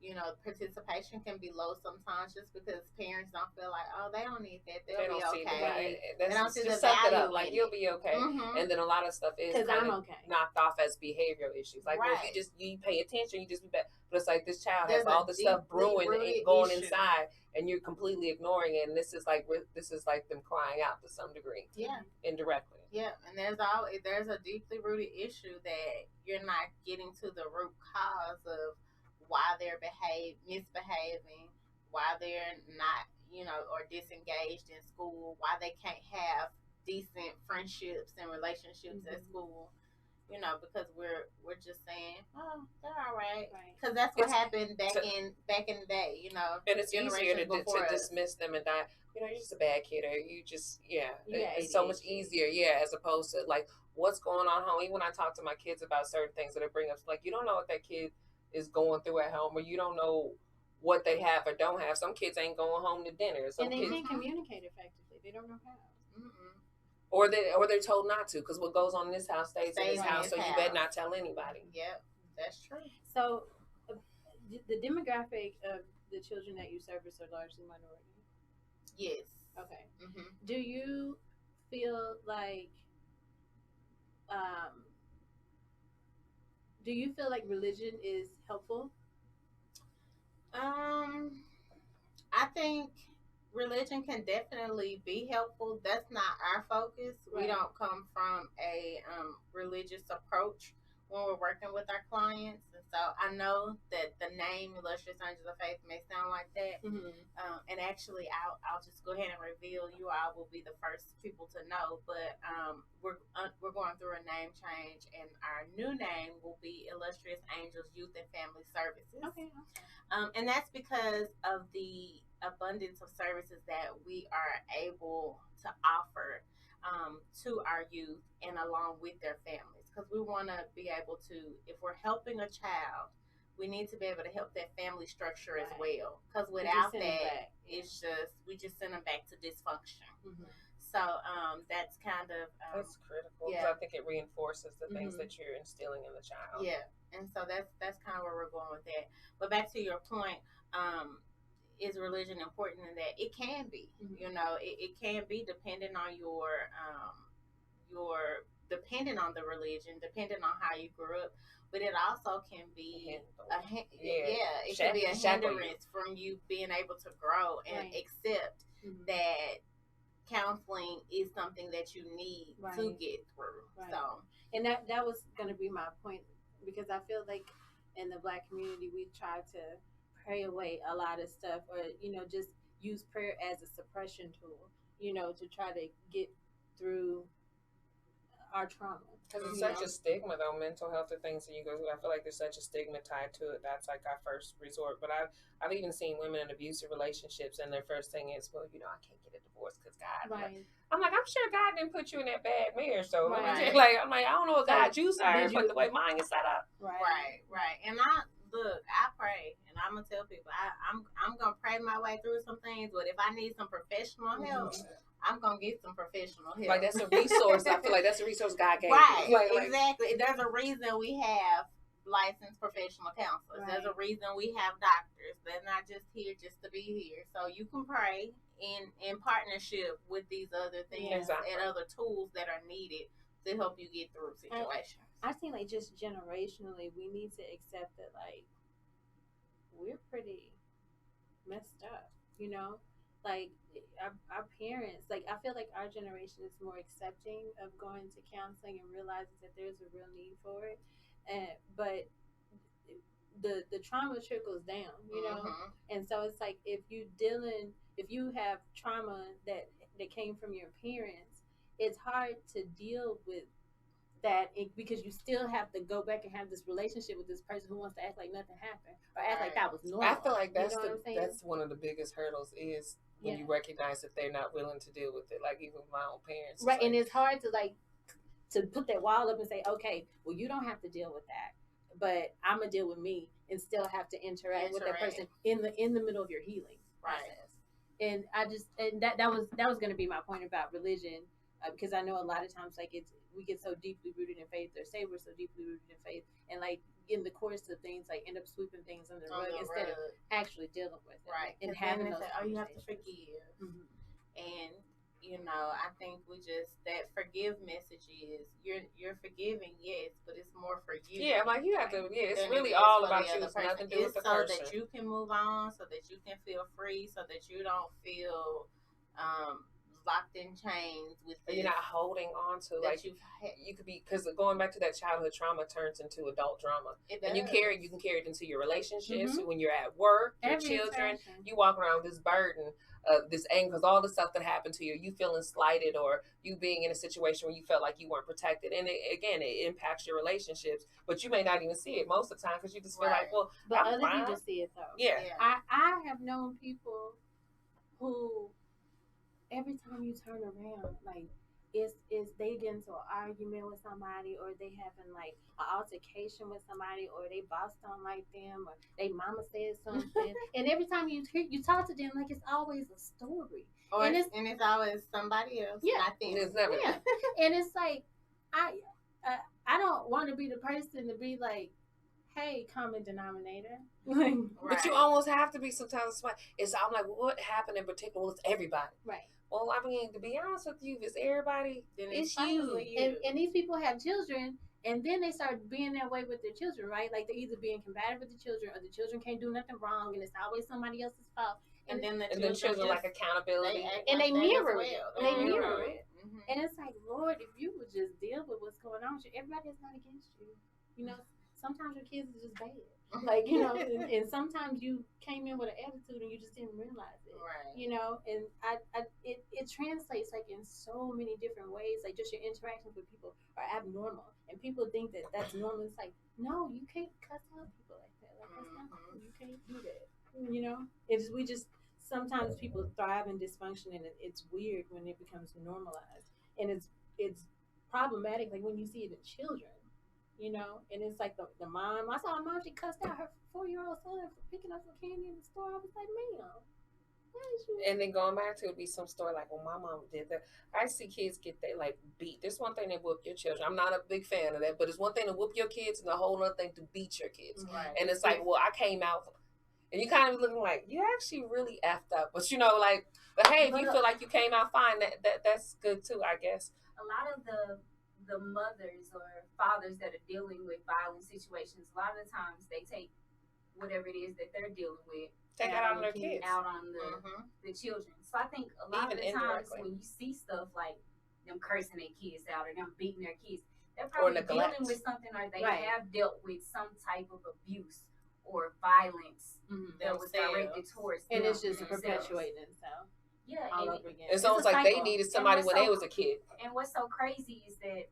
you know, participation can be low sometimes just because parents don't feel like, oh, they don't need that, they'll be okay. They don't see the suck it value up, like you'll be okay. And then a lot of stuff is kind of knocked off as behavioral issues. Like, well, if you pay attention, you just be better. But it's like this child has all this stuff brewing and going inside, and you're completely ignoring it. And this is like them crying out to some degree, indirectly. Yeah, and there's a deeply rooted issue that you're not getting to the root cause of why they're misbehaving, why they're not, you know, or disengaged in school, why they can't have decent friendships and relationships at school, you know, because we're just saying, oh, they're all right, because that's what happened back in the day, you know. And it's easier to dismiss them and die. You know, you're just a bad kid, or you just it's so much easier, as opposed to like what's going on home. Even when I talk to my kids about certain things that are bring up, like, you don't know what that kid is going through at home, or you don't know what they have or don't have. Some kids ain't going home to dinner. Some and they kids can't communicate effectively. They don't know how. Or they're told not to, because what goes on in this house stays in this house, so you better not tell anybody. Yep, that's true. So the demographic of the children that you service are largely minority? Yes. Okay. Do you feel like religion is helpful? I think religion can definitely be helpful. That's not our focus. We don't come from a religious approach when we're working with our clients, and so I know that the name Illustrious Angels of Faith may sound like that, and actually I'll just go ahead and reveal, you all will be the first people to know, but we're going through a name change, and our new name will be Illustrious Angels Youth and Family Services. Okay. And that's because of the abundance of services that we are able to offer to our youth and along with their families, because we want to be able to, if we're helping a child, we need to be able to help that family structure as well, because without that, it's just we just send them back to dysfunction. So that's kind of that's critical, because I think it reinforces the things that you're instilling in the child. And so that's kind of where we're going with that. But back to your point, is religion important in that? It can be. You know, it can be dependent on your dependent on the religion, depending on how you grew up. But it also can be it can be a hindrance from you being able to grow and accept that counseling is something that you need to get through. So, and that was going to be my point, because I feel like in the Black community we try to pray away a lot of stuff, or, you know, just use prayer as a suppression tool, to try to get through our trauma. Because it's such a stigma, though, mental health and things that you go through. I feel like there's such a stigma tied to it. That's like our first resort. But I've even seen women in abusive relationships, and their first thing is, well, I can't get a divorce because God. Right. I'm like, I'm sure God didn't put you in that bad marriage. So right. I'm like, I don't know what God you serve, but the way mine is set up. Right. And I pray, and I'm gonna tell people, I'm gonna pray my way through some things. But if I need some professional help, I'm gonna get some professional help. Like that's a resource. I feel like that's a resource God gave. Right. Like, exactly. There's a reason we have licensed professional counselors. Right. There's a reason we have doctors. They're not just here just to be here. So you can pray in partnership with these other things and other tools that are needed to help you get through situations. I think like just generationally, we need to accept that like we're pretty messed up, like our parents, like I feel like our generation is more accepting of going to counseling and realizes that there's a real need for it, but the trauma trickles down, and so it's like if you have trauma that came from your parents, it's hard to deal with that because you still have to go back and have this relationship with this person who wants to act like nothing happened or act like that was normal. I feel like that's one of the biggest hurdles is when you recognize that they're not willing to deal with it. Like even my own parents, right? And it's hard to put that wall up and say, okay, well you don't have to deal with that, but I'm gonna deal with me and still have to interact with that person in the middle of your healing process. And that was gonna be my point about religion. Because I know a lot of times, like we get so deeply rooted in faith, or say we're so deeply rooted in faith, and like in the course of things, like end up sweeping things under the rug instead of actually dealing with it, right? And having those. You have to forgive, and I think that forgive message is you're forgiving, yes, but it's more for you. Yeah, like you have to. Yeah, it's really all about you. It's nothing to do with the person. So that you can move on, so that you can feel free, so that you don't feel locked in chains with this. You're not holding on to you could be, because going back to that childhood trauma turns into adult drama, and you can carry it into your relationships when you're at work, your children. You walk around with this burden of this anger, because all the stuff that happened to you feeling slighted, or you being in a situation where you felt like you weren't protected, and it impacts your relationships, but you may not even see it most of the time because you just feel like, well, but other people see it though. Yeah. I have known people who, every time you turn around, like it's they get into an argument with somebody, or they having like an altercation with somebody, or they boss don't like them, or they mama said something, and every time you talk to them, like it's always a story, and it's always somebody else. Not them. It's never. Yeah. And it's like I don't want to be the person to be like, hey, common denominator. But you almost have to be sometimes. I'm like, what happened in particular? Well, it's everybody. Right. Well, I mean, to be honest with you, if it's everybody, then it's you. And these people have children, and then they start being that way with their children, right? Like they're either being combative with the children, or the children can't do nothing wrong, and it's always somebody else's fault. And then the children like accountability, they mirror it. They mirror it. And it's like, Lord, if you would just deal with what's going on with you, everybody is not against you. Sometimes your kids are just bad. Like, and sometimes you came in with an attitude and you just didn't realize it. Right. And it translates like in so many different ways. Like just your interactions with people are abnormal, and people think that that's normal. It's like, no, you can't cuss out people like that. Like that's not cool. You can't do that. We just sometimes people thrive in dysfunction, and it's weird when it becomes normalized, and it's problematic. Like when you see it in children. And it's like the mom. I saw a mom, she cussed out her 4-year-old son for picking up some candy in the store. I was like, ma'am, why is you? And then going back to it, be some story like, well, my mom did that. I see kids get like beat. There's one thing to whoop your children. I'm not a big fan of that, but it's one thing to whoop your kids and a whole other thing to beat your kids. Right. And it's like, well, I came out, and you kind of looking like, you actually really effed up. But but hey, if you feel like you came out fine, that's good too, I guess. A lot of the mothers or fathers that are dealing with violent situations, a lot of the times they take whatever it is that they're dealing with out on their kids, out on the children. So I think a lot of the times when you see stuff like them cursing their kids out or them beating their kids, they're probably dealing with something, or they have dealt with some type of abuse or violence that was directed towards them. And it's just perpetuating itself. Yeah, all over again. It's almost like they needed somebody when they was a kid. And what's so crazy is that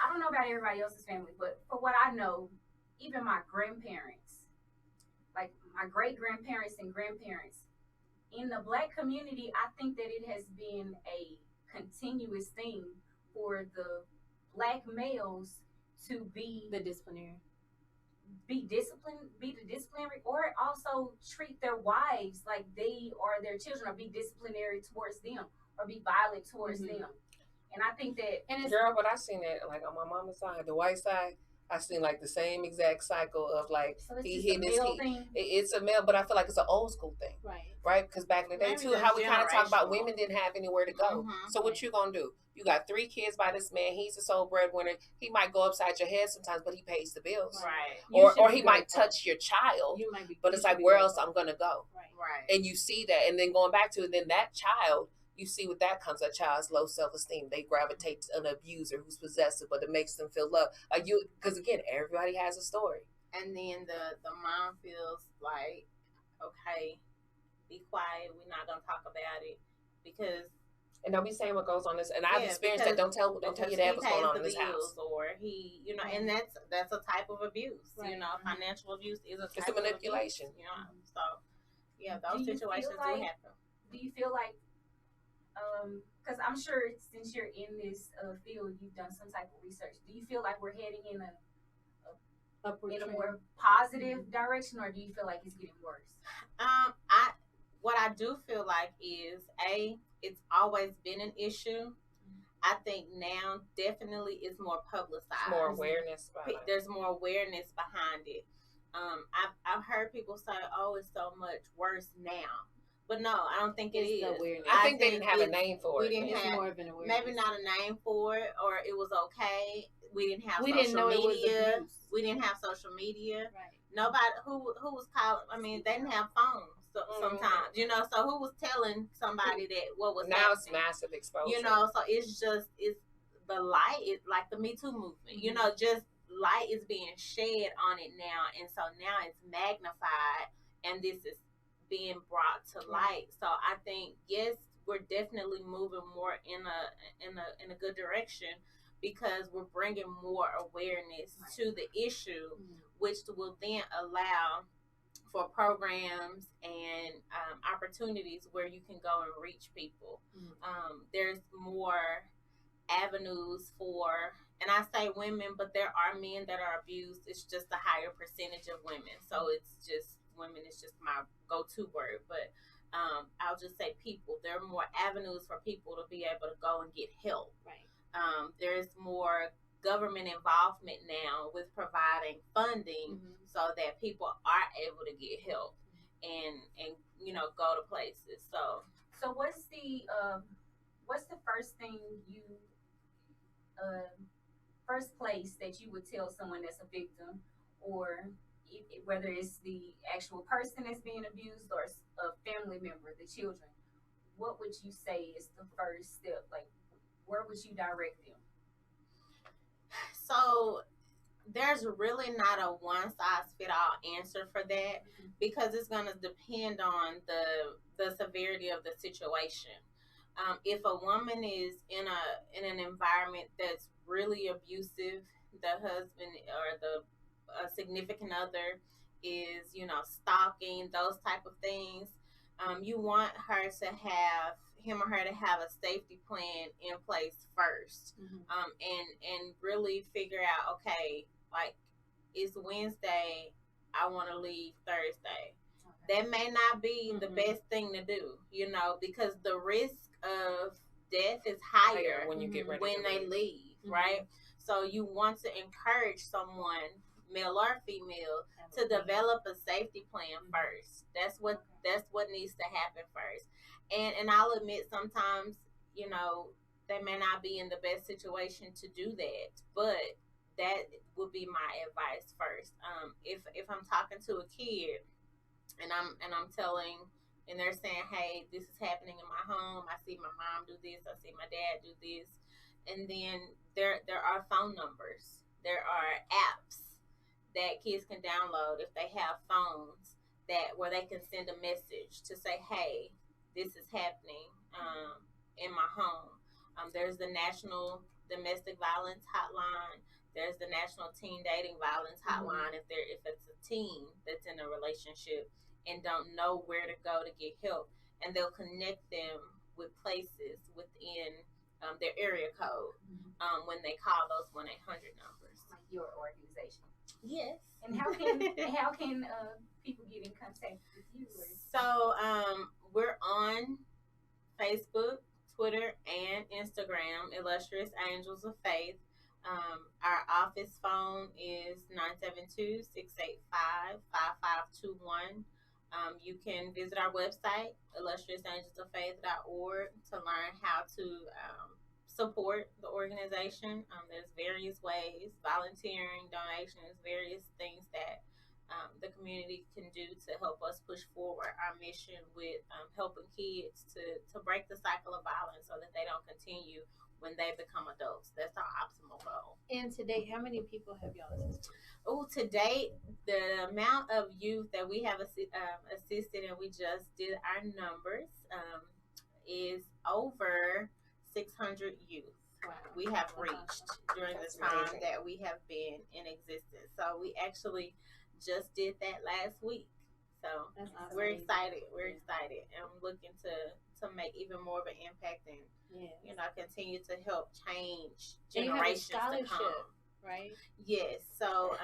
I don't know about everybody else's family, but for what I know, even my grandparents, like my great grandparents and grandparents, in the Black community, I think that it has been a continuous thing for the Black males to be the disciplinary, be the disciplinary, or also treat their wives like they are their children, or be disciplinary towards them, or be violent towards them. And I think that, and girl, but I seen that like on my mama's side, the white side. I seen like the same exact cycle of like so he hitting his heat. It's a male, but I feel like it's an old school thing, right? Because back in the day too, how we kind of talk about women didn't have anywhere to go. So what you gonna do? You got 3 kids by this man. He's the sole breadwinner. He might go upside your head sometimes, but he pays the bills, right? Or he might touch your child, but it's like where else I'm gonna go, right? And you see that, and then going back to it, then that child. You see what that comes, a child's low self-esteem. They gravitate to an abuser who's possessive, but it makes them feel love. Like you, because again, everybody has a story. And then the mom feels like, okay, be quiet. We're not gonna talk about it because. And don't be saying what goes on this. And I've experienced that. Don't tell your dad what's going on in this house. Or he, and that's a type of abuse. Right. Financial abuse is a type of manipulation. Abuse, so yeah, those situations do happen. Do you feel like? Because I'm sure since you're in this field, you've done some type of research. Do you feel like we're heading in a more positive direction, or do you feel like it's getting worse? What I do feel like is it's always been an issue. I think now definitely it's more publicized. More awareness. There's more awareness behind it. I've heard people say, "Oh, it's so much worse now." But no, I don't think it is. I think they didn't have a name for it. We didn't have more of an awareness. Maybe not a name for it, or it was okay. We didn't have social media. We didn't have social media. Right. Nobody who was calling. I mean, they didn't have phones sometimes. So who was telling somebody that what was now happening? It's massive exposure. So it's the light. It's like the Me Too movement. Just light is being shed on it now, and so now it's magnified, and this is being brought to light. So I think yes, we're definitely moving more in a good direction because we're bringing more awareness to the issue, which will then allow for programs and opportunities where you can go and reach people. There's more avenues for, and I say women, but there are men that are abused. It's just a higher percentage of women. So it's just women is just my go-to word, but I'll just say people. There are more avenues for people to be able to go and get help. Right. There's more government involvement now with providing funding so that people are able to get help and go to places. So what's the first thing first place that you would tell someone that's a victim, or whether it's the actual person that's being abused or a family member, the children, what would you say is the first step? Like, where would you direct them? So there's really not a one-size-fit-all answer for that because it's going to depend on the severity of the situation. If a woman is in an environment that's really abusive, the husband or a significant other is, stalking, those type of things, you want him or her to have a safety plan in place first, and really figure out, okay, like it's Wednesday, I want to leave Thursday. Okay. That may not be the best thing to do, because the risk of death is higher when you get ready when they leave, right? So you want to encourage someone, male or female, to develop a safety plan first. That's what needs to happen first. And I'll admit sometimes, they may not be in the best situation to do that, but that would be my advice first. If I'm talking to a kid and I'm telling, and they're saying, hey, this is happening in my home. I see my mom do this. I see my dad do this. And then there are phone numbers. There are apps that kids can download if they have phones where they can send a message to say, hey, this is happening in my home. There's the National Domestic Violence Hotline. There's the National Teen Dating Violence Hotline. If it's a teen that's in a relationship and don't know where to go to get help, and they'll connect them with places within their area code when they call those 1-800 numbers. Like your organization. Yes. And how can people get in contact with you? So we're on Facebook, Twitter, and Instagram, Illustrious Angels of Faith. Our office phone is 972-685-5521. You can visit our website, illustriousangelsoffaith.org, to learn how to support the organization. There's various ways, volunteering, donations, various things that the community can do to help us push forward our mission with helping kids to break the cycle of violence so that they don't continue when they become adults. That's our optimal goal. And to date, how many people have y'all assisted? Oh, to date, the amount of youth that we have assisted, and we just did our numbers, is over 600 youth. Wow. We have reached during the time that we have been in existence. So we actually just did that last week. So awesome. We're excited. We're excited, and I'm looking to make even more of an impact and continue to help change generations to come. Right? Yes. So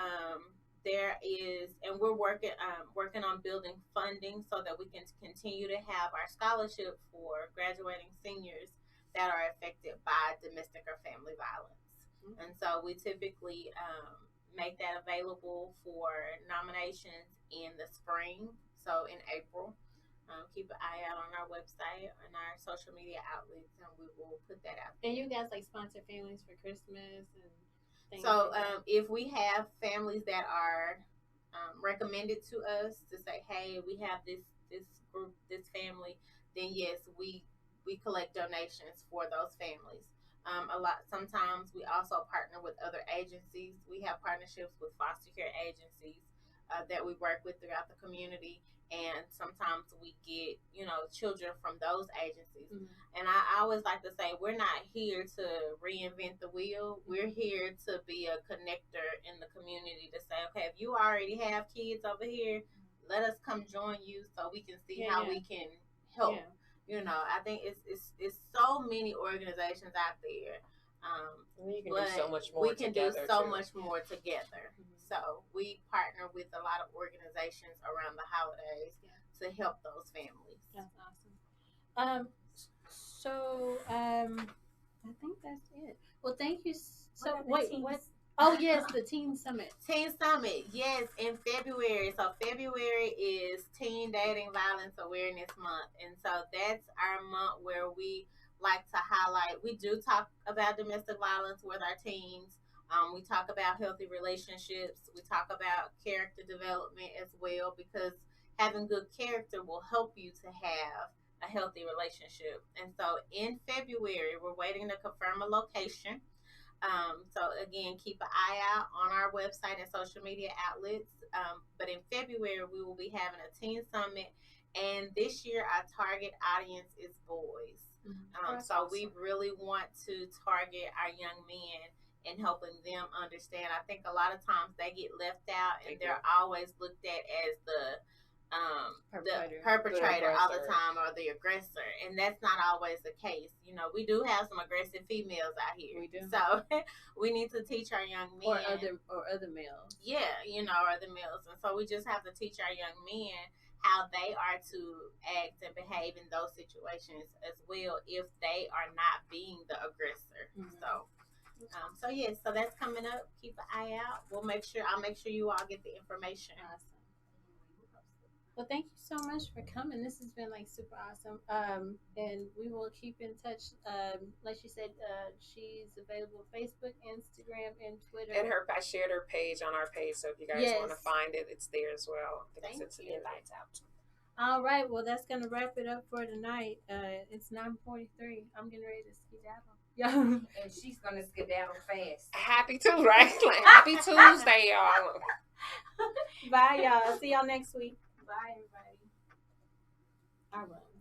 there is, and we're working on building funding so that we can continue to have our scholarship for graduating seniors that are affected by domestic or family violence. Mm-hmm. And so we typically make that available for nominations in the spring. So in April, keep an eye out on our website and our social media outlets, and we will put that out there. And you guys like sponsor families for Christmas and things. So if we have families that are recommended to us to say, hey, we have this group, this family, then yes, we collect donations for those families. Sometimes we also partner with other agencies. We have partnerships with foster care agencies that we work with throughout the community, and sometimes we get children from those agencies. Mm-hmm. And I always like to say, we're not here to reinvent the wheel. We're here to be a connector in the community to say, okay, if you already have kids over here, let us come join you so we can see how we can help. I think it's so many organizations out there. You can do so much more. We can do so much more together. Mm-hmm. So we partner with a lot of organizations around the holidays to help those families. That's awesome. I think that's it. Well, thank you. So what? Oh yes, the Teen Summit. Teen Summit, yes, in February. So February is Teen Dating Violence Awareness Month, and so that's our month where we like to highlight. We do talk about domestic violence with our teens. We talk about healthy relationships. We talk about character development as well, because having good character will help you to have a healthy relationship. And so in February, we're waiting to confirm a location. So again, keep an eye out on our website and social media outlets. But in February, we will be having a teen summit, and this year our target audience is boys. Mm-hmm. So awesome. We really want to target our young men and helping them understand. I think a lot of times they get left out, and they're always looked at as the perpetrator all the time, or the aggressor, and that's not always the case. We do have some aggressive females out here. We do. So we need to teach our young men, or other males. Yeah, other males, and so we just have to teach our young men how they are to act and behave in those situations as well, if they are not being the aggressor. Mm-hmm. So that's coming up. Keep an eye out. I'll make sure you all get the information. Awesome. Well, thank you so much for coming. This has been super awesome. And we will keep in touch. Like she said, she's available on Facebook, Instagram, and Twitter. And I shared her page on our page, so if you guys want to find it, it's there as well. I think it's invites out. All right. Well, that's gonna wrap it up for tonight. It's 9:43. I'm getting ready to skedaddle. And she's gonna skedaddle fast. Happy Tuesday, right? Happy Tuesday, y'all. Bye, y'all. See y'all next week. Bye, everybody. All right.